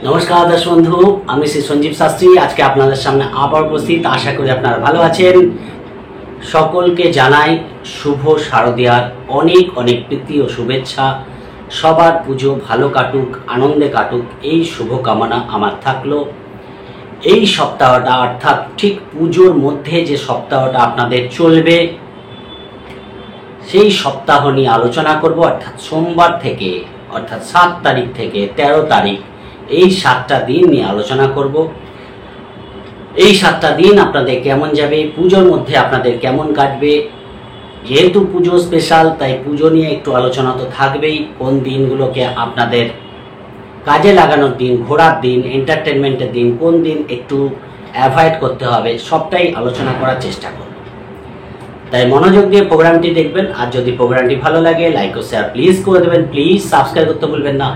নমস্কার দর্শক বন্ধু, আমি শ্রী সঞ্জীব শাস্ত্রী। আজকে আপনাদের সামনে আবার উপস্থিত। আশা করি আপনারা ভালো আছেন। সকলকে জানাই শুভ শারদীয়ার অনেক অনেক প্রীতি ও শুভেচ্ছা। সবার পুজো ভালো কাটুক, আনন্দে কাটুক, এই শুভকামনা আমার থাকলো। এই সপ্তাহটা অর্থাৎ ঠিক পুজোর মধ্যে যে সপ্তাহটা আপনাদের চলবে, সেই সপ্তাহ নিয়ে আলোচনা করব। অর্থাৎ সোমবার থেকে অর্থাৎ 7 তারিখ থেকে 13 তারিখ, এই 7টা দিন নিয়ে আলোচনা করব। এই 7টা দিন আপনাদের কেমন যাবে, পুজোর মধ্যে আপনাদের কেমন কাটবে। যেহেতু পুজো স্পেশাল, তাই পুজো নিয়ে একটু আলোচনা তো থাকবেই। কোন দিনগুলোকে আপনাদের কাজে লাগানোর দিন, ঘোরার দিন, এন্টারটেনমেন্টের দিন, কোন দিন একটু অ্যাভয়েড করতে হবে, সবটাই আলোচনা করার চেষ্টা করব। তাই মনোযোগ দিয়ে প্রোগ্রামটি দেখবেন। আর যদি প্রোগ্রামটি ভালো লাগে, লাইক ও শেয়ার প্লিজ করে দেবেন। প্লিজ সাবস্ক্রাইব করতে ভুলবেন না।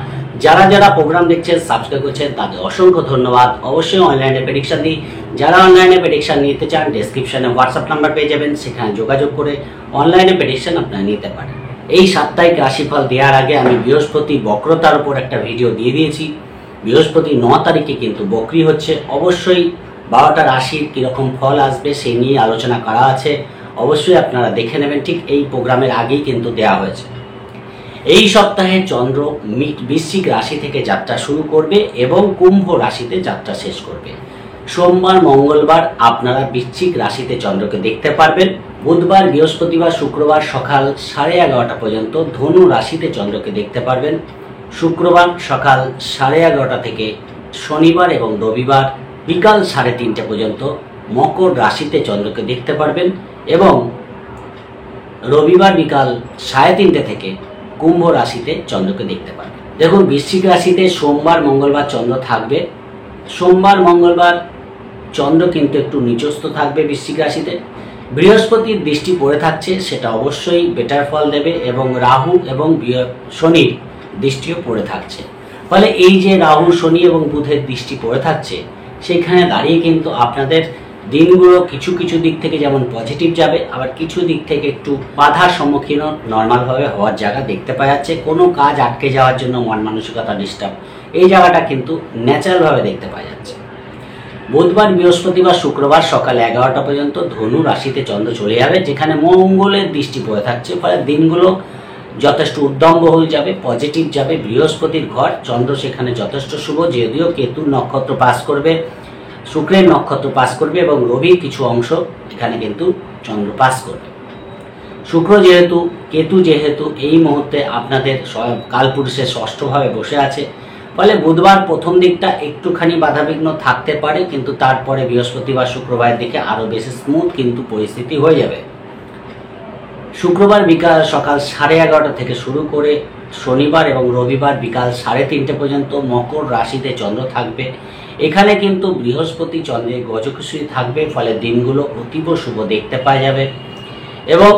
যারা যারা প্রোগ্রাম দেখছেন, সাবস্ক্রাইব করছেন, তাদের অসংখ্য ধন্যবাদ। অবশ্যই অনলাইনে প্রেডিকশন দিই। যারা অনলাইনে প্রেডিকশন নিতে চান, ডেসক্রিপশনে হোয়াটসঅ্যাপ নাম্বার পেয়ে যাবেন, সেখানে যোগাযোগ করে অনলাইনে প্রেডিকশন আপনারা নিতে পারেন। এই সাপ্তাহিক রাশিফল দেওয়ার আগে আমি বৃহস্পতি বক্রতার উপর একটা ভিডিও দিয়ে দিয়েছি। বৃহস্পতি 9 তারিখে কিন্তু বক্রি হচ্ছে। অবশ্যই 12টা রাশির কীরকম ফল আসবে সেই নিয়ে আলোচনা করা আছে, অবশ্যই আপনারা দেখে নেবেন। ঠিক এই প্রোগ্রামের আগেই কিন্তু দেওয়া হয়েছে। এই সপ্তাহে চন্দ্র বৃশ্চিক রাশি থেকে যাত্রা শুরু করবে এবং কুম্ভ রাশিতে যাত্রা শেষ করবে। সোমবার মঙ্গলবার আপনারা বৃশ্চিক রাশিতে চন্দ্রকে দেখতে পারবেন। বুধবার বৃহস্পতিবার শুক্রবার সকাল 11:30 পর্যন্ত ধনু রাশিতে চন্দ্রকে দেখতে পারবেন। শুক্রবার সকাল 11:30 থেকে শনিবার এবং রবিবার বিকাল 3:30 পর্যন্ত মকর রাশিতে চন্দ্রকে দেখতে পারবেন এবং রবিবার বিকাল 3:30 থেকে কুম্ভ রাশিতে চন্দ্রকে দেখতে পারবেন। দেখুন, বৃশ্চিক রাশিতে সোমবার মঙ্গলবার চন্দ্র থাকবে। সোমবার মঙ্গলবার চন্দ্র কিন্তু একটু নিচস্থ থাকবে বৃশ্চিক রাশিতে। বৃহস্পতির দৃষ্টি পড়ে থাকছে, সেটা অবশ্যই বেটার ফল দেবে এবং রাহু এবং শনির দৃষ্টিও পড়ে থাকছে। ফলে এই যে রাহু, শনি এবং বুধের দৃষ্টি পড়ে থাকছে, সেখানে দাঁড়িয়ে কিন্তু আপনাদের দিনগুলো কিছু কিছু দিক থেকে যেমন পজিটিভ যাবে, আবার কিছু দিক থেকে একটু বাধার সম্মুখীনও নর্মালভাবে হওয়ার জায়গা দেখতে পাওয়া যাচ্ছে। কোনো কাজ আটকে যাওয়ার জন্য মন মানসিকতা ডিস্টার্ব, এই জায়গাটা কিন্তু ন্যাচারালভাবে দেখতে পাওয়া যাচ্ছে। বুধবার বৃহস্পতিবার শুক্রবার সকাল 11টা পর্যন্ত ধনু রাশিতে চন্দ্র চলে যাবে, যেখানে মঙ্গলের দৃষ্টি পড়ে থাকছে। ফলে দিনগুলো যথেষ্ট উদ্যমবহুল যাবে, পজিটিভ যাবে। বৃহস্পতির ঘর চন্দ্র সেখানে যথেষ্ট শুভ, যদিও কেতুর নক্ষত্র পাস করবে, শুক্রের নক্ষত্র পাস করবে এবং রবির কিছু অংশ এখানে কিন্তু চন্দ্র পাস করবে। শুক্র যেহেতু, কেতু যেহেতু এই মুহূর্তে আপনাদের কালপুরুষের ষষ্ঠভাবে বসে আছে, ফলে বুধবার প্রথম দিকটা একটুখানি বাধাবিঘ্ন থাকতে পারে, কিন্তু তারপরে বৃহস্পতিবার শুক্রবারের দিকে আরও বেশি স্মুথ কিন্তু পরিস্থিতি হয়ে যাবে। শুক্রবার বিকাল সকাল 11:30 থেকে শুরু করে শনিবার এবং রবিবার বিকাল 3:30 পর্যন্ত মকর রাশিতে চন্দ্র থাকবে। এখানে কিন্তু বৃহস্পতি চন্দ্রের গজকেশরী থাকবে, ফলে দিনগুলো অতীব শুভ দেখতে পাওয়া যাবে। এবং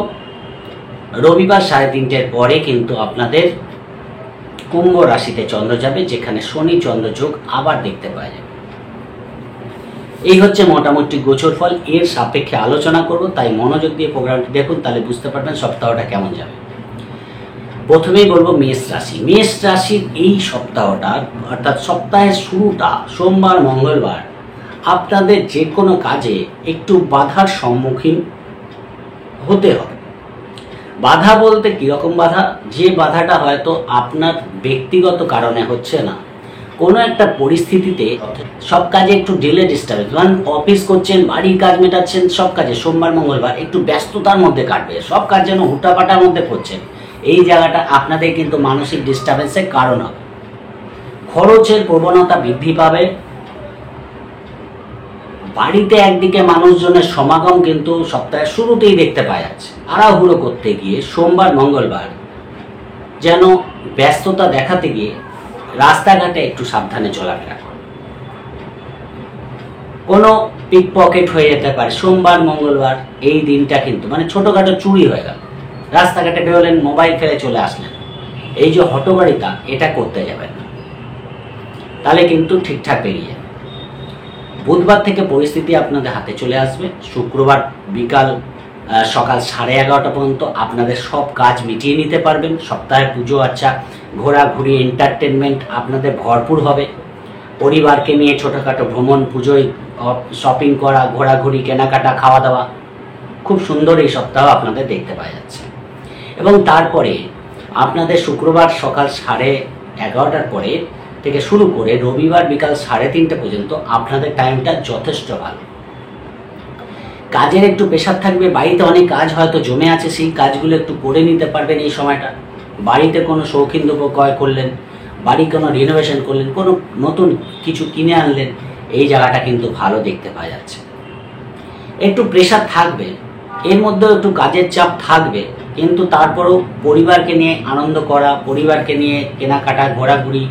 রবিবার 3:30-এর পরে কিন্তু আপনাদের কুম্ভ রাশিতে চন্দ্র যাবে, যেখানে শনি চন্দ্র যোগ আবার দেখতে পাওয়া যাবে। এই হচ্ছে মোটামুটি গোচর ফল। এর সাপেক্ষে আলোচনা করব, তাই মনোযোগ দিয়ে প্রোগ্রামটি দেখুন, তাহলে বুঝতে পারবেন সপ্তাহটা কেমন যাবে। প্রথমেই বলবো মেষ রাশি। মেষ রাশির এই সপ্তাহটা অর্থাৎ সপ্তাহের শুরুটা সোমবার মঙ্গলবার আপনাদের যে কোনো কাজে একটু বাধার সম্মুখীন হতে হবে। বাধা বলতে কীরকম বাধা? যে বাধাটা হয়তো আপনার ব্যক্তিগত কারণে হচ্ছে না, কোনো একটা পরিস্থিতিতে সব কাজে একটু ডিলে ডিস্টার্বেন্স, মানে অফিস করছেন, বাড়ির কাজ মেটাচ্ছেন, সব কাজে সোমবার মঙ্গলবার একটু ব্যস্ততার মধ্যে কাটবে, সব কাজ যেন হুটাপাটার মধ্যে করছেন। এই জায়গাটা আপনাদের কিন্তু মানসিক ডিস্টার্বেন্সের কারণ হবে। খরচের প্রবণতা বৃদ্ধি পাবে। বাড়িতে একদিকে মানুষজনের সমাগম কিন্তু সপ্তাহের শুরুতেই দেখতে পাওয়া যাচ্ছে। আড়াহুড়ো করতে গিয়ে সোমবার মঙ্গলবার যেন ব্যস্ততা দেখাতে গিয়ে রাস্তাঘাটে একটু সাবধানে চলাফেরা করুন। কোনো পিক পকেট হয়ে যেতে পারে সোমবার মঙ্গলবার এই দিনটা, কিন্তু মানে ছোটোখাটো চুরি হয়ে গেল, রাস্তাঘাটে বেরোলেন, মোবাইল ফেলে চলে আসলেন, এই যে হটকারিতা, এটা করতে যাবেন না, তাহলে কিন্তু ঠিকঠাক বেরিয়ে যাবে। বুধবার থেকে পরিস্থিতি আপনাদের হাতে চলে আসবে। শুক্রবার বিকাল সকাল 11:30 পর্যন্ত আপনাদের সব কাজ মিটিয়ে নিতে পারবেন। সপ্তাহে পুজো আচ্ছা, ঘোরাঘুরি, এন্টারটেনমেন্ট আপনাদের ভরপুর হবে। পরিবারকে নিয়ে ছোটোখাটো ভ্রমণ, পুজোয় শপিং করা, ঘোরাঘুরি, কেনাকাটা, খাওয়া দাওয়া, খুব সুন্দর এই সপ্তাহ আপনাদের দেখতে পাওয়া যাচ্ছে। এবং তারপরে আপনাদের শুক্রবার সকাল 11:30টার পরে থেকে শুরু করে রবিবার বিকাল 3:30 পর্যন্ত আপনাদের টাইমটা যথেষ্ট ভালো। কাজের একটু প্রেশার থাকবে, বাড়িতে অনেক কাজ হয়তো জমে আছে, সেই কাজগুলো একটু করে নিতে পারবেন এই সময়টা। বাড়িতে কোনো শৌখিন দ্রব্য ক্রয় করলেন, বাড়ি কোনো রিনোভেশন করলেন, কোনো নতুন কিছু কিনে আনলেন, এই জায়গাটা কিন্তু ভালো দেখতে পাওয়া যাচ্ছে। একটু প্রেশার থাকবে, এর মধ্যেও একটু কাজের চাপ থাকবে, কিন্তু তারপরেও পরিবারকে নিয়ে আনন্দ করা, পরিবারকে নিয়ে কেনাকাটা, ঘোরাঘুরি,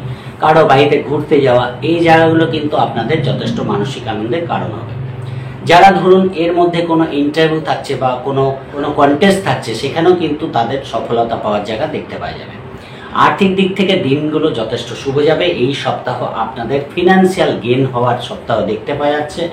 কারো বাড়িতে ঘুরতে যাওয়া, এই জায়গাগুলো কিন্তু আপনাদের যথেষ্ট মানসিক আনন্দের কারণ হবে। যারা ধরুন এর মধ্যে কোনো ইন্টারভিউ থাকছে বা কোনো কন্টেস্ট থাকছে, সেখানেও কিন্তু তাদের সফলতা পাওয়ার জায়গা দেখতে পাওয়া যাবে। আর্থিক দিক থেকে দিনগুলো যথেষ্ট শুভ যাবে। এই সপ্তাহ আপনাদের ফিনান্সিয়াল গেইন হওয়ার সপ্তাহ দেখতে পাওয়া যাচ্ছে,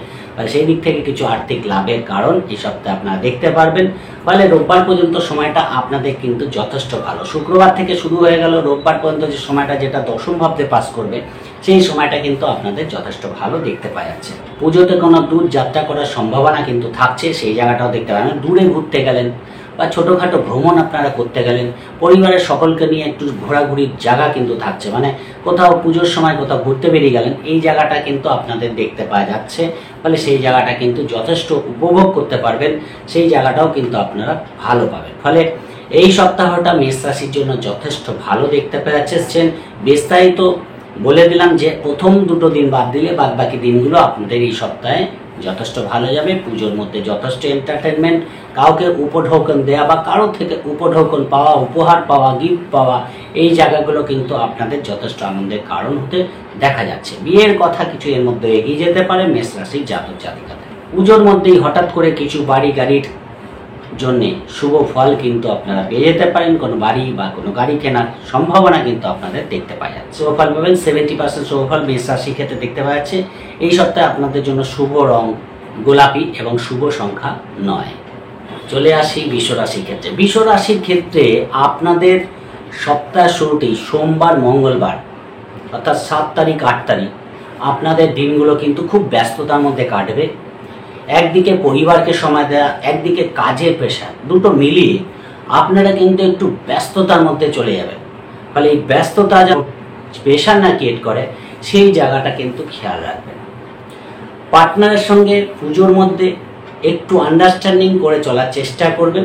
সেই দিক থেকে কিছু আর্থিক লাভের কারণ এই সপ্তাহে আপনারা দেখতে পারবেন। ফলে রোববার পর্যন্ত সময়টা আপনাদের কিন্তু যথেষ্ট ভালো। শুক্রবার থেকে শুরু হয়ে গেল, রোববার পর্যন্ত যে সময়টা, যেটা দশম ভাবতে পাস করবে, সেই সময়টা কিন্তু আপনাদের যথেষ্ট ভালো দেখতে পাওয়া যাচ্ছে। পুজোতে কোনো দূর যাত্রা করার সম্ভাবনা কিন্তু থাকছে, সেই জায়গাটাও দেখতে পাবেন। দূরে ঘুরতে গেলেন বা ছোটোখাটো ভ্রমণ আপনারা করতে গেলেন, পরিবারের সকলকে নিয়ে একটু ঘোরাঘুরির জায়গা কিন্তু থাকছে, মানে কোথাও পুজোর সময় কোথাও ঘুরতে বেরিয়ে গেলেন, এই জায়গাটা কিন্তু আপনাদের দেখতে পাওয়া যাচ্ছে। ফলে সেই জায়গাটা কিন্তু যথেষ্ট উপভোগ করতে পারবেন, সেই জায়গাটাও কিন্তু আপনারা ভালো পাবেন। ফলে এই সপ্তাহটা মেষ রাশির জন্য যথেষ্ট ভালো দেখতে পাওয়া যাচ্ছে। বিস্তারিত বলে দিলাম যে প্রথম দুটো দিন বাদ দিলে বাদ বাকি দিনগুলো আপনাদের এই সপ্তাহে যথেষ্ট ভালো যাবে। পুজোর মধ্যে যথেষ্ট এন্টারটেনমেন্ট, কাউকে উপঢৌকন দেওয়া বা কারো থেকে উপঢৌকন পাওয়া, উপহার পাওয়া, গিফট পাওয়া, এই জায়গাগুলো কিন্তু আপনাদের যথেষ্ট আনন্দের কারণ হতে দেখা যাচ্ছে। বিয়ের কথা কিছু এর মধ্যে এগিয়ে যেতে পারে মেষ রাশির জাতক জাতিকাদের। পুজোর মধ্যেই হঠাৎ করে কিছু বাড়ি গাড়ির জন্যে শুভ ফল কিন্তু আপনারা পেয়ে যেতে পারেন। কোনো বাড়ি বা কোনো গাড়ি কেনার সম্ভাবনা কিন্তু আপনাদের দেখতে পাওয়া যাচ্ছে। শুভ ফল পাবেন 70% শুভ ফল মেষ রাশির ক্ষেত্রে দেখতে পাওয়া যাচ্ছে। এই সপ্তাহে আপনাদের জন্য শুভ রং গোলাপি এবং শুভ সংখ্যা 9। চলে আসি বৃষ রাশির ক্ষেত্রে। বৃষ রাশির ক্ষেত্রে আপনাদের সপ্তাহ শুরুতেই সোমবার, মঙ্গলবার অর্থাৎ 7 তারিখ 8 তারিখ আপনাদের দিনগুলো কিন্তু খুব ব্যস্ততার মধ্যে কাটবে। একদিকে পরিবারকে সময় দেওয়া, একদিকে কাজের প্রেশার, দুটো মিলিয়ে আপনারা কিন্তু একটু ব্যস্ততার মধ্যে চলে যাবেন। ফলে এই ব্যস্ততা যা প্রেশার না ক্রিয়েট করে, সেই জায়গাটা কিন্তু খেয়াল রাখবেন। পার্টনারের সঙ্গে পুজোর মধ্যে একটু আন্ডারস্ট্যান্ডিং করে চলার চেষ্টা করবেন।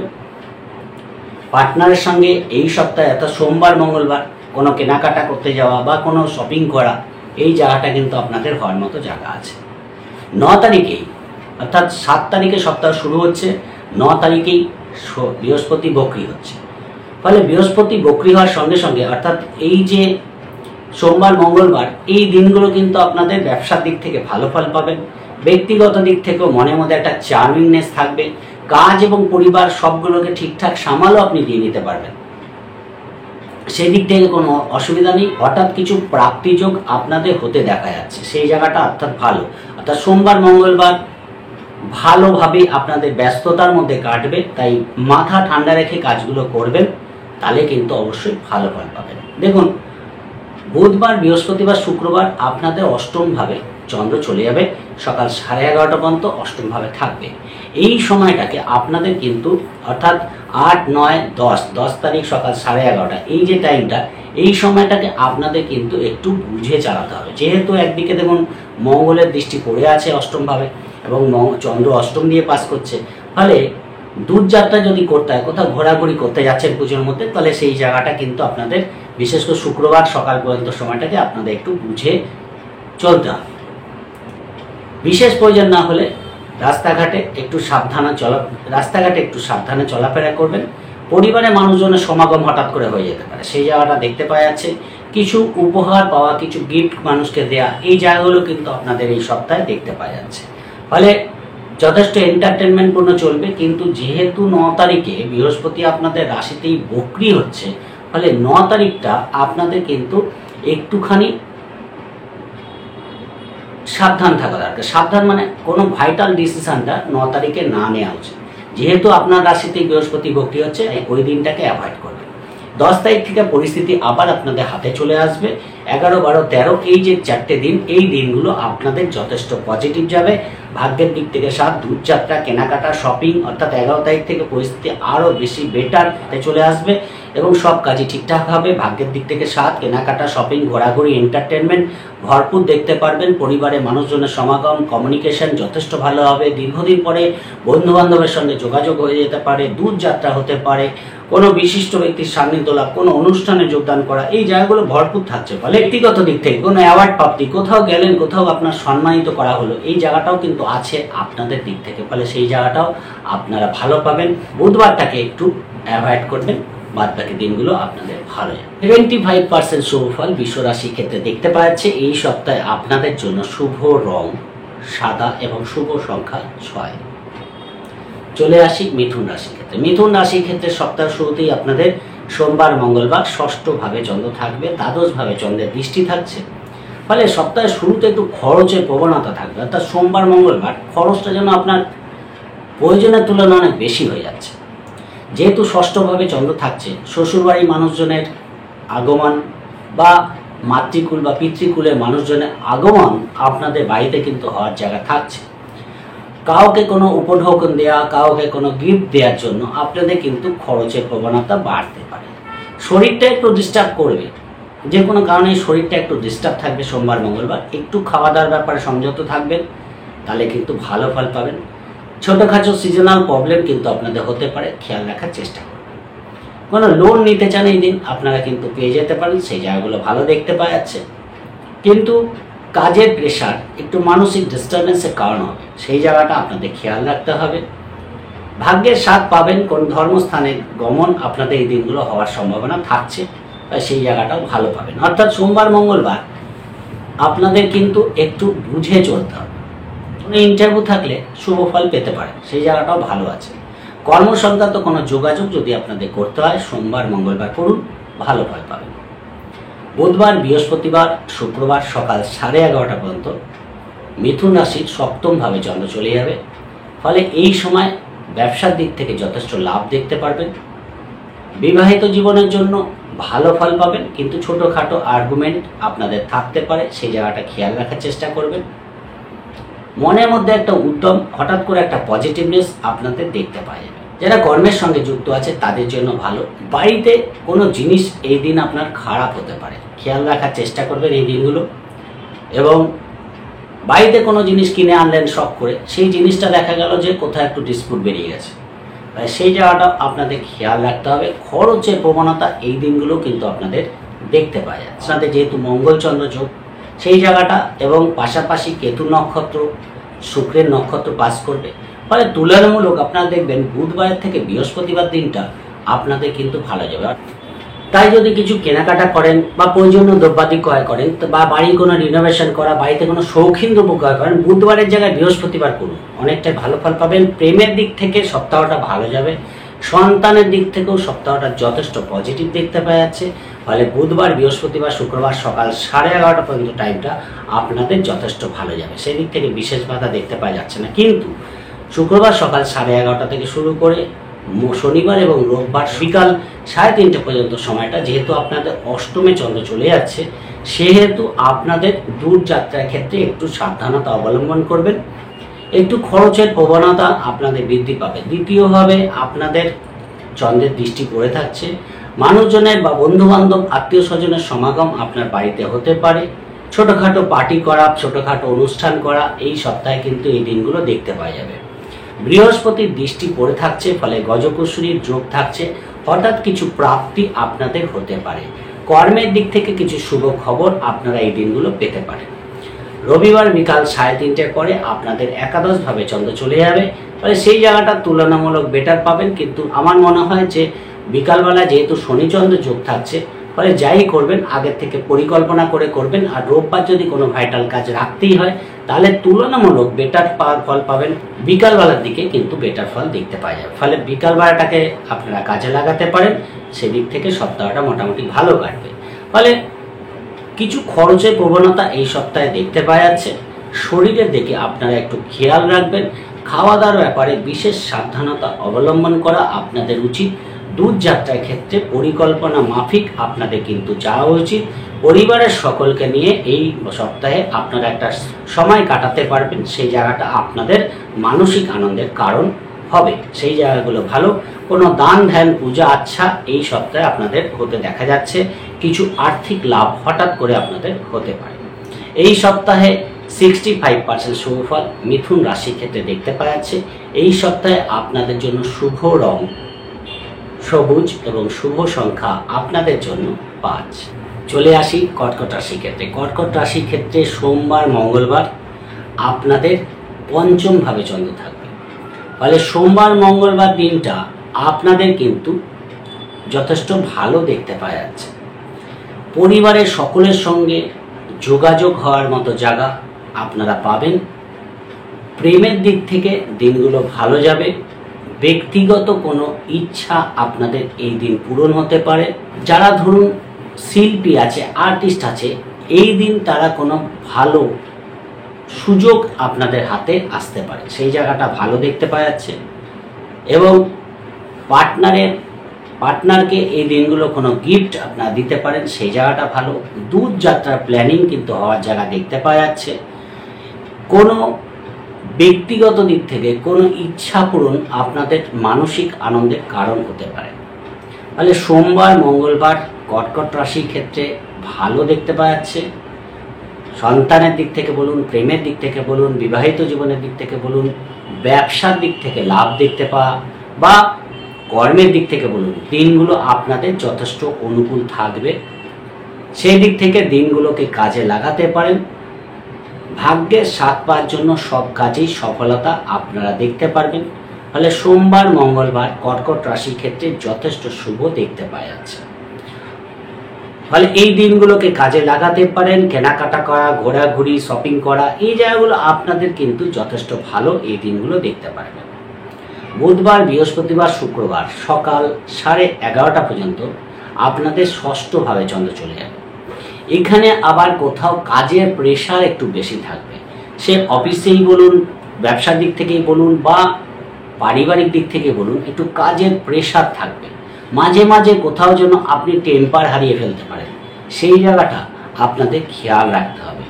পার্টনারের সঙ্গে এই সপ্তাহে অর্থাৎ সোমবার মঙ্গলবার কোনো কেনাকাটা করতে যাওয়া বা কোনো শপিং করা, এই জায়গাটা কিন্তু আপনাদের হওয়ার মতো জায়গা আছে। 9 তারিখেই অর্থাৎ 7 তারিখে সপ্তাহ শুরু হচ্ছে, 9 তারিখেই বৃহস্পতি বক্রী হচ্ছে। ফলে বৃহস্পতি বক্রী হওয়ার সঙ্গে সঙ্গে অর্থাৎ এই যে সোমবার মঙ্গলবার, এই দিনগুলো কিন্তু আপনাদের ব্যবসার দিক থেকে ভালো ফল পাবেন। ব্যক্তিগত দিক থেকেও মনের মধ্যে একটা চার্মিংনেস থাকবে। কাজ এবং পরিবার সবগুলোকে ঠিকঠাক সামালও আপনি দিয়ে নিতে পারবেন, সেই দিক থেকে কোনো অসুবিধা নেই। হঠাৎ কিছু প্রাপ্তিযোগ আপনাদের হতে দেখা যাচ্ছে, সেই জায়গাটা অর্থাৎ ভালো। অর্থাৎ সোমবার মঙ্গলবার ভালোভাবে আপনাদের ব্যস্ততার মধ্যে কাটবে, তাই মাথা ঠান্ডা রেখে কাজগুলো করবেন, তাহলে কিন্তু অবশ্যই ভালো ফল পাবেন। দেখুন, বুধবার, বৃহস্পতিবার, শুক্রবার আপনাদের অষ্টম ভাবে চন্দ্র চলে যাবে, সকাল 11:30 পর্যন্ত অষ্টম ভাবে থাকবে। এই সময়টাকে আপনাদের কিন্তু অর্থাৎ 8, 9, 10 তারিখ সকাল 11:30, এই যে টাইমটা, এই সময়টাকে আপনাদের কিন্তু একটু বুঝে চালাতে হবে। যেহেতু একদিকে দেখুন মঙ্গলের দৃষ্টি পড়ে আছে অষ্টম ভাবে এবং চন্দ্র অষ্টম দিয়ে পাস করছে, ফলে দূরযাত্রা যদি করতে হয়, কোথাও ঘোরাঘুরি করতে যাচ্ছেন পুজোর মধ্যে, তাহলে সেই জায়গাটা কিন্তু আপনাদের বিশেষ করে শুক্রবার সকাল পর্যন্ত সময়টাকে আপনাদের একটু বুঝে চলতে হবে। বিশেষ প্রয়োজন না হলে রাস্তাঘাটে একটু সাবধানে চলাফেরা করবেন। পরিবারের মানুষজনের সমাগম হঠাৎ করে হয়ে যেতে পারে, সেই জায়গাটা দেখতে পাওয়া যাচ্ছে। কিছু উপহার পাওয়া, কিছু গিফট মানুষকে দেয়া, এই জায়গাগুলো কিন্তু আপনাদের এই সপ্তাহে দেখতে পাওয়া যাচ্ছে। ফলে যথেষ্ট এন্টারটেনমেন্টপূর্ণ চলবে। কিন্তু যেহেতু 9 তারিখে বৃহস্পতি আপনাদের রাশিতেই বক্রী হচ্ছে, ফলে 9 তারিখটা আপনাদের কিন্তু একটুখানি সাবধান থাকা দরকার। সাবধান মানে কোনো ভাইটাল ডিসিশনটা 9 তারিখে না নেওয়া উচিত। যেহেতু আপনার রাশিতেই বৃহস্পতি বক্রী হচ্ছে, ওই দিনটাকে অ্যাভয়েড করবেন। 10 তারিখ থেকে পরিস্থিতি আবার আপনাদের হাতে চলে আসবে। 11, 12, 13 এই যে 4টে দিন, এই দিনগুলো আপনাদের যথেষ্ট পজিটিভ যাবে। ভাগ্যের দিক থেকে 7, দূরযাত্রা, কেনাকাটা, শপিং, অর্থাৎ 11 তারিখ থেকে পরিস্থিতি আরও বেশি বেটার চলে আসবে এবং সব কাজই ঠিকঠাক হবে। ভাগ্যের দিক থেকে 7, কেনাকাটা, শপিং, ঘোরাঘুরি, এন্টারটেনমেন্ট ভরপুর দেখতে পারবেন। পরিবারের মানুষজনের সমাগম, কমিউনিকেশন যথেষ্ট ভালো হবে। দীর্ঘদিন পরে বন্ধু বান্ধবের সঙ্গে যোগাযোগ হয়ে যেতে পারে, দূরযাত্রা হতে পারে, কোনো বিশিষ্ট ব্যক্তির সান্নিধ্য লাভ, কোনো অনুষ্ঠানে যোগদান করা, এই জায়গাগুলো ভরপুর থাকছে। ফলে ব্যক্তিগত দিক থেকে কোনো অ্যাওয়ার্ড প্রাপ্তি, কোথাও গেলেন, কোথাও আপনার সম্মানিত করা হলো, এই জায়গাটাও কিন্তু আছে আপনাদের দিক থেকে। ফলে সেই জায়গাটাও আপনারা ভালো পাবেন। বুধবারটাকে একটু অ্যাভয়েড করবেন, বাদ বাকি দিনগুলো আপনাদের ভালো যাবে। 75% শুভ ফল বিশ্ব রাশির ক্ষেত্রে দেখতে পাওয়া যাচ্ছে। এই সপ্তাহে আপনাদের জন্য শুভ রং সাদা এবং শুভ সংখ্যা 6। চলে আসি মিথুন রাশির ক্ষেত্রে। মিথুন রাশির ক্ষেত্রে সপ্তাহ শুরুতেই আপনাদের সোমবার, মঙ্গলবার ষষ্ঠভাবে চন্দ্র থাকবে, দ্বাদশভাবে চন্দ্রের দৃষ্টি থাকছে। ফলে সপ্তাহের শুরুতে একটু খরচের প্রবণতা থাকবে, অর্থাৎ সোমবার, মঙ্গলবার খরচটা যেন আপনার প্রয়োজনের তুলনায় অনেক বেশি হয়ে যাচ্ছে। যেহেতু ষষ্ঠভাবে চন্দ্র থাকছে, শ্বশুরবাড়ির মানুষজনের আগমন বা মাতৃকুল বা পিতৃকুলের মানুষজনের আগমন আপনাদের বাড়িতে কিন্তু হওয়ার জায়গা থাকছে। কাউকে কোনো উপঢৌকন দেওয়া, কাউকে কোনো গিফট দেওয়ার জন্য আপনাদের কিন্তু খরচের প্রবণতা বাড়তে পারে। শরীরটা একটু ডিস্টার্ব করবে, যে কোনো কারণে শরীরটা একটু ডিস্টার্ব থাকবে সোমবার, মঙ্গলবার। একটু খাওয়া দাওয়ার ব্যাপারে সংযত থাকবেন, তাহলে কিন্তু ভালো ফল পাবেন। ছোটোখাটো সিজনাল প্রবলেম কিন্তু আপনাদের হতে পারে, খেয়াল রাখার চেষ্টা করবেন। কোনো লোন নিতে চান এই দিন আপনারা কিন্তু পেয়ে যেতে পারেন, সেই জায়গাগুলো ভালো দেখতে পাওয়া যাচ্ছে। কিন্তু কাজের প্রেশার, একটু মানসিক ডিস্টারবেন্সের কারণ হবে, সেই জায়গাটা আপনাদের খেয়াল রাখতে হবে। ভাগ্যের সাথ পাবেন, কোন ধর্মস্থানে গমন আপনাদের এই দিনগুলো হওয়ার সম্ভাবনা থাকছে, সেই জায়গাটাও ভালো পাবেন। অর্থাৎ সোমবার, মঙ্গলবার আপনাদের কিন্তু একটু বুঝে চলতে হবে। কোনো ইন্টারভিউ থাকলে শুভ ফল পেতে পারেন, সেই জায়গাটাও ভালো আছে। কর্মসংক্রান্ত কোনো যোগাযোগ যদি আপনাদের করতে হয়, সোমবার, মঙ্গলবার করুন, ভালো ফল পাবেন। বুধবার, বৃহস্পতিবার, শুক্রবার সকাল 11:30 পর্যন্ত মিথুন রাশির সপ্তমভাবে চন্দ্র চলে যাবে। ফলে এই সময় ব্যবসার দিক থেকে যথেষ্ট লাভ দেখতে পারবেন। বিবাহিত জীবনের জন্য ভালো ফল পাবেন, কিন্তু ছোটোখাটো আর্গুমেন্ট আপনাদের থাকতে পারে, সেই জায়গাটা খেয়াল রাখার চেষ্টা করবেন। মনের মধ্যে একটা উদ্যম, হঠাৎ করে একটা পজিটিভনেস আপনাদের দেখতে পাওয়া যাবে। যারা কর্মের সঙ্গে যুক্ত আছে তাদের জন্য ভালো। বাড়িতে কোনো জিনিস এই দিন আপনার খারাপ হতে পারে, খেয়াল রাখার চেষ্টা করবেন এই দিনগুলো। এবং বাড়িতে কোনো জিনিস কিনে আনলেন শখ করে, সেই জিনিসটা দেখা গেল যে কোথাও একটু ডিসপুট বেরিয়ে গেছে, সেই জায়গাটা আপনাদের খেয়াল রাখতে হবে। খরচের প্রবণতা এই দিনগুলো কিন্তু আপনাদের দেখতে পাওয়া যায়। আপনাদের যেহেতু মঙ্গলচন্দ্র যোগ, সেই জায়গাটা এবং পাশাপাশি কেতু নক্ষত্র, শুক্রের নক্ষত্র পাস করবে। ফলে তুলনামূলক আপনারা দেখবেন বুধবারের থেকে বৃহস্পতিবার দিনটা আপনাদের কিন্তু ভালো যাবে। তাই যদি কিছু কেনাকাটা করেন বা প্রয়োজনীয় দ্রব্যাদি ক্রয় করেন, বা বাড়ির কোনো রিনোভেশন করা, বাড়িতে কোনো শৌখিন দ্রব্য ক্রয় করেন, বুধবারের জায়গায় বৃহস্পতিবার করুন, অনেকটাই ভালো ফল পাবেন। প্রেমের দিক থেকে সপ্তাহটা ভালো যাবে, সন্তানের দিক থেকেও সপ্তাহটা যথেষ্ট পজিটিভ দেখতে পাওয়া যাচ্ছে। ফলে বুধবার, বৃহস্পতিবার, শুক্রবার সকাল 11:30 পর্যন্ত টাইমটা আপনাদের যথেষ্ট ভালো যাবে, সেই দিক থেকে বিশেষ বাধা দেখতে পাওয়া যাচ্ছে না। কিন্তু শুক্রবার সকাল 11:30 থেকে শুরু করে শনিবার এবং রোববার বিকাল 3:30 পর্যন্ত সময়টা, যেহেতু আপনাদের অষ্টমে চন্দ্র চলে যাচ্ছে, সেহেতু আপনাদের দূরযাত্রার ক্ষেত্রে একটু সাবধানতা অবলম্বন করবেন। একটু খরচের প্রবণতা আপনাদের বৃদ্ধি পাবে। দ্বিতীয়ভাবে আপনাদের চন্দ্রের দৃষ্টি পড়ে থাকছে, মানুষজনের বা বন্ধু বান্ধব, আত্মীয় স্বজনের সমাগম আপনার বাড়িতে হতে পারে। ছোটোখাটো পার্টি করা, ছোটোখাটো অনুষ্ঠান করা, এই সপ্তাহে কিন্তু এই দিনগুলো দেখতে পাওয়া যাবে। বৃহস্পতির দৃষ্টি পড়ে থাকছে, ফলে গজকুশলীর যোগ থাকছে, হঠাৎ কিছু প্রাপ্তি আপনাদের হতে পারে। কর্মের দিক থেকে কিছু শুভ খবর আপনারা এই দিনগুলো পেতে পারেন। রবিবার বিকাল 3:30 পরে আপনাদের একাদশভাবে চন্দ্র চলে যাবে, ফলে সেই জায়গাটা তুলনামূলক বেটার পাবেন। কিন্তু আমার মনে হয় যে বিকালবেলা যেহেতু শনিচন্দ্র যোগ থাকছে, ফলে যাই করবেন আগের থেকে পরিকল্পনা করে করবেন। আর রোববার যদি কোনো ভাইটাল কাজ রাখতেই হয়, তাহলে তুলনামূলক বেটার ফল পাবেন। বিকালবেলার দিকে কিন্তু বেটার ফল দেখতে পাওয়া যাবে। ফলে বিকালবেলাটাকে আপনারা কাজে লাগাতে পারেন, সেদিক থেকে সপ্তাহটা মোটামুটি ভালো কাটবে। ফলে কিছু খরচের প্রবণতা এই সপ্তাহে দেখতে পাওয়া যাচ্ছে। শরীরের দিকে আপনারা একটু খেয়াল রাখবেন। খাওয়া দাওয়ার ব্যাপারে বিশেষ সাবধানতা অবলম্বন করা আপনাদের উচিত। দূর যাত্রার ক্ষেত্রে পরিকল্পনা মাফিক আপনাদের কিন্তু যাওয়া উচিত। পরিবারের সকলকে নিয়ে এই সপ্তাহে আপনারা একটা সময় কাটাতে পারবেন, সেই জায়গাটা আপনাদের মানসিক আনন্দের কারণ হবে। সেই জায়গাগুলো ভালো। কোনো দান ধ্যান পূজা আচ্ছা এই সপ্তাহে আপনাদের হতে দেখা যাচ্ছে। কিছু আর্থিক লাভ হঠাৎ করে আপনাদের হতে পারে। এই সপ্তাহে 65% শুভফল মিথুন রাশির ক্ষেত্রে দেখতে পাওয়া যাচ্ছে। এই সপ্তাহে আপনাদের জন্য শুভ রং সবুজ এবং শুভ সংখ্যা আপনাদের জন্য 5। চলে আসি কর্কট রাশির ক্ষেত্রে। কর্কট রাশির ক্ষেত্রে সোমবার মঙ্গলবার আপনাদের পঞ্চম ভাবে চন্দ্র থাকবে। ফলে সোমবার মঙ্গলবার দিনটা আপনাদের কিন্তু যথেষ্ট ভালো দেখতে পাওয়া যাচ্ছে। পরিবারের সকলের সঙ্গে যোগাযোগ হওয়ার মতো জায়গা আপনারা পাবেন। প্রেমের দিক থেকে দিনগুলো ভালো যাবে। ব্যক্তিগত কোনো ইচ্ছা আপনাদের এই দিন পূরণ হতে পারে। যারা ধরুন শিল্পী আছে, আর্টিস্ট আছে, এই দিন তারা কোনো ভালো সুযোগ আপনাদের হাতে আসতে পারে, সেই জায়গাটা ভালো দেখতে পাওয়া যাচ্ছে। এবং পার্টনারকে এই দিনগুলো কোনো গিফট আপনারা দিতে পারেন, সেই জায়গাটা ভালো। দূর যাত্রার প্ল্যানিং কিন্তু হওয়ার জায়গা দেখতে পাওয়া যাচ্ছে। কোনো ব্যক্তিগত দিক থেকে কোনো ইচ্ছা পূরণ আপনাদের মানসিক আনন্দের কারণ হতে পারে। তাহলে সোমবার মঙ্গলবার কর্কট রাশির ক্ষেত্রে ভালো দেখতে পাওয়া যাচ্ছে। সন্তানের দিক থেকে বলুন, প্রেমের দিক থেকে বলুন, বিবাহিত জীবনের দিক থেকে বলুন, ব্যবসার দিক থেকে লাভ দেখতে পাওয়া বা কর্মের দিক থেকে বলুন, দিনগুলো আপনাদের যথেষ্ট অনুকূল থাকবে। সেই দিক থেকে দিনগুলোকে কাজে লাগাতে পারেন। ভাগ্যের সাথ পাওয়ার জন্য সব কাজেই সফলতা আপনারা দেখতে পারবেন। ফলে সোমবার মঙ্গলবার কর্কট রাশির ক্ষেত্রে যথেষ্ট শুভ দেখতে পাওয়া যাচ্ছে। ফলে এই দিনগুলোকে কাজে লাগাতে পারেন। কেনাকাটা করা, ঘোরাঘুরি, শপিং করা, এই জায়গাগুলো আপনাদের কিন্তু যথেষ্ট ভালো এই দিনগুলো দেখতে পারবেন। বুধবার বৃহস্পতিবার শুক্রবার সকাল 11:30 পর্যন্ত আপনাদের ষষ্ঠভাবে চন্দ্র চলে যাবে। এখানে আবার কোথাও কাজের প্রেশার একটু বেশি থাকবে। সে অফিসেই বলুন, ব্যবসার দিক থেকেই বলুন বা পারিবারিক দিক থেকে বলুন, একটু কাজের প্রেশার থাকবে। মাঝে মাঝে কোথাও যেন আপনি টেম্পার হারিয়ে ফেলতে পারেন, সেই জায়গাটা আপনাদের খেয়াল রাখতে হবে।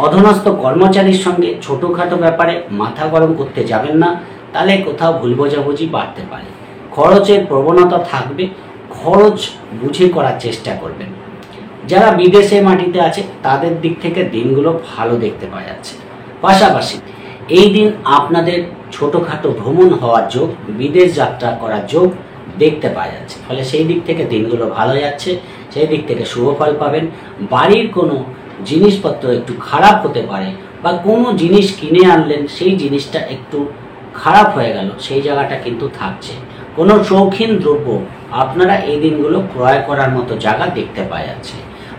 অধীনস্থ কর্মচারীর সঙ্গে ছোটোখাটো ব্যাপারে মাথা গরম করতে যাবেন না, তাহলে কোথাও ভুল বোঝাবুঝি বাড়তে পারে। খরচের প্রবণতা থাকবে, খরচ বুঝে করার চেষ্টা করবেন। যারা বিদেশে মাটিতে আছে তাদের দিক থেকে দিনগুলো ভালো দেখতে পাওয়া যাচ্ছে। পাশাপাশি এই দিন আপনাদের ছোটোখাটো ভ্রমণ হওয়ার যোগ, বিদেশ যাত্রা করার যোগ দেখতে পাওয়া যাচ্ছে। ফলে সেই দিক থেকে দিনগুলো ভালো যাচ্ছে, সেই দিক থেকে শুভ ফল পাবেন। বাড়ির কোনো জিনিসপত্র একটু খারাপ হতে পারে বা কোনো জিনিস কিনে আনলেন, সেই জিনিসটা একটু খারাপ হয়ে গেল, সেই জায়গাটা কিন্তু থাকছে। কোনো শৌখিন দ্রব্য আপনারা এই দিনগুলো ক্রয় করার মতো জায়গা দেখতে পাওয়া যাচ্ছে।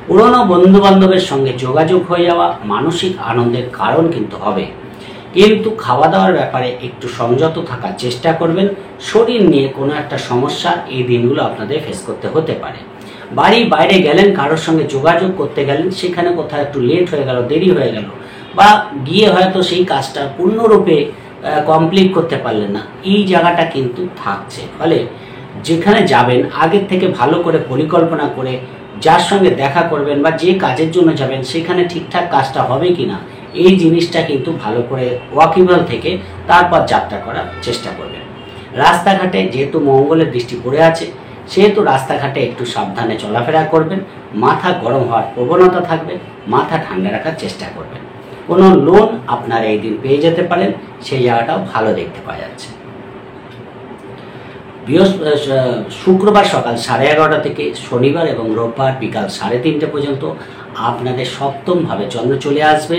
পুরনো বন্ধু বান্ধবের সঙ্গে যোগাযোগ হয়ে যাওয়া মানসিক আনন্দের কারণ কিন্তু হবে। কিন্তু খাওয়া দাওয়ার ব্যাপারে একটু সংযত থাকার চেষ্টা করবেন। শরীর নিয়ে কোনো একটা সমস্যা এই দিনগুলো আপনাদের ফেস করতে হতে পারে। বাড়ি বাইরে গেলেন, কারোর সঙ্গে যোগাযোগ করতে গেলেন, সেখানে কোথাও একটু লেট হয়ে গেল, দেরি হয়ে গেল, বা গিয়ে হয়তো সেই কাজটা পূর্ণরূপে কমপ্লিট করতে পারলেন না, এই জায়গাটা কিন্তু থাকছে। ফলে যেখানে যাবেন আগের থেকে ভালো করে পরিকল্পনা করে যার সঙ্গে দেখা করবেন বা যে কাজের জন্য যাবেন সেখানে ঠিকঠাক কাজটা হবে কিনা, এই জিনিসটা কিন্তু ভালো করে ওয়াকিবল থেকে তারপর যাত্রা করার চেষ্টা করবেন। রাস্তাঘাটে যেহেতু মঙ্গলের দৃষ্টি পড়ে আছে, সেহেতু রাস্তাঘাটে একটু সাবধানে চলাফেরা করবেন। মাথা গরম হওয়ার প্রবণতা থাকবে, মাথা ঠান্ডা রাখার চেষ্টা করবেন। কোনো লোন আপনারা এই দিন পেয়ে যেতে পারেন, সেই জায়গাটাও ভালো দেখতে পাওয়া যাচ্ছে। শুক্রবার সকাল 11:30 থেকে শনিবার এবং রোববার বিকাল 3:30 পর্যন্ত আপনাদের সপ্তম ভাবে চন্দ্র চলে আসবে।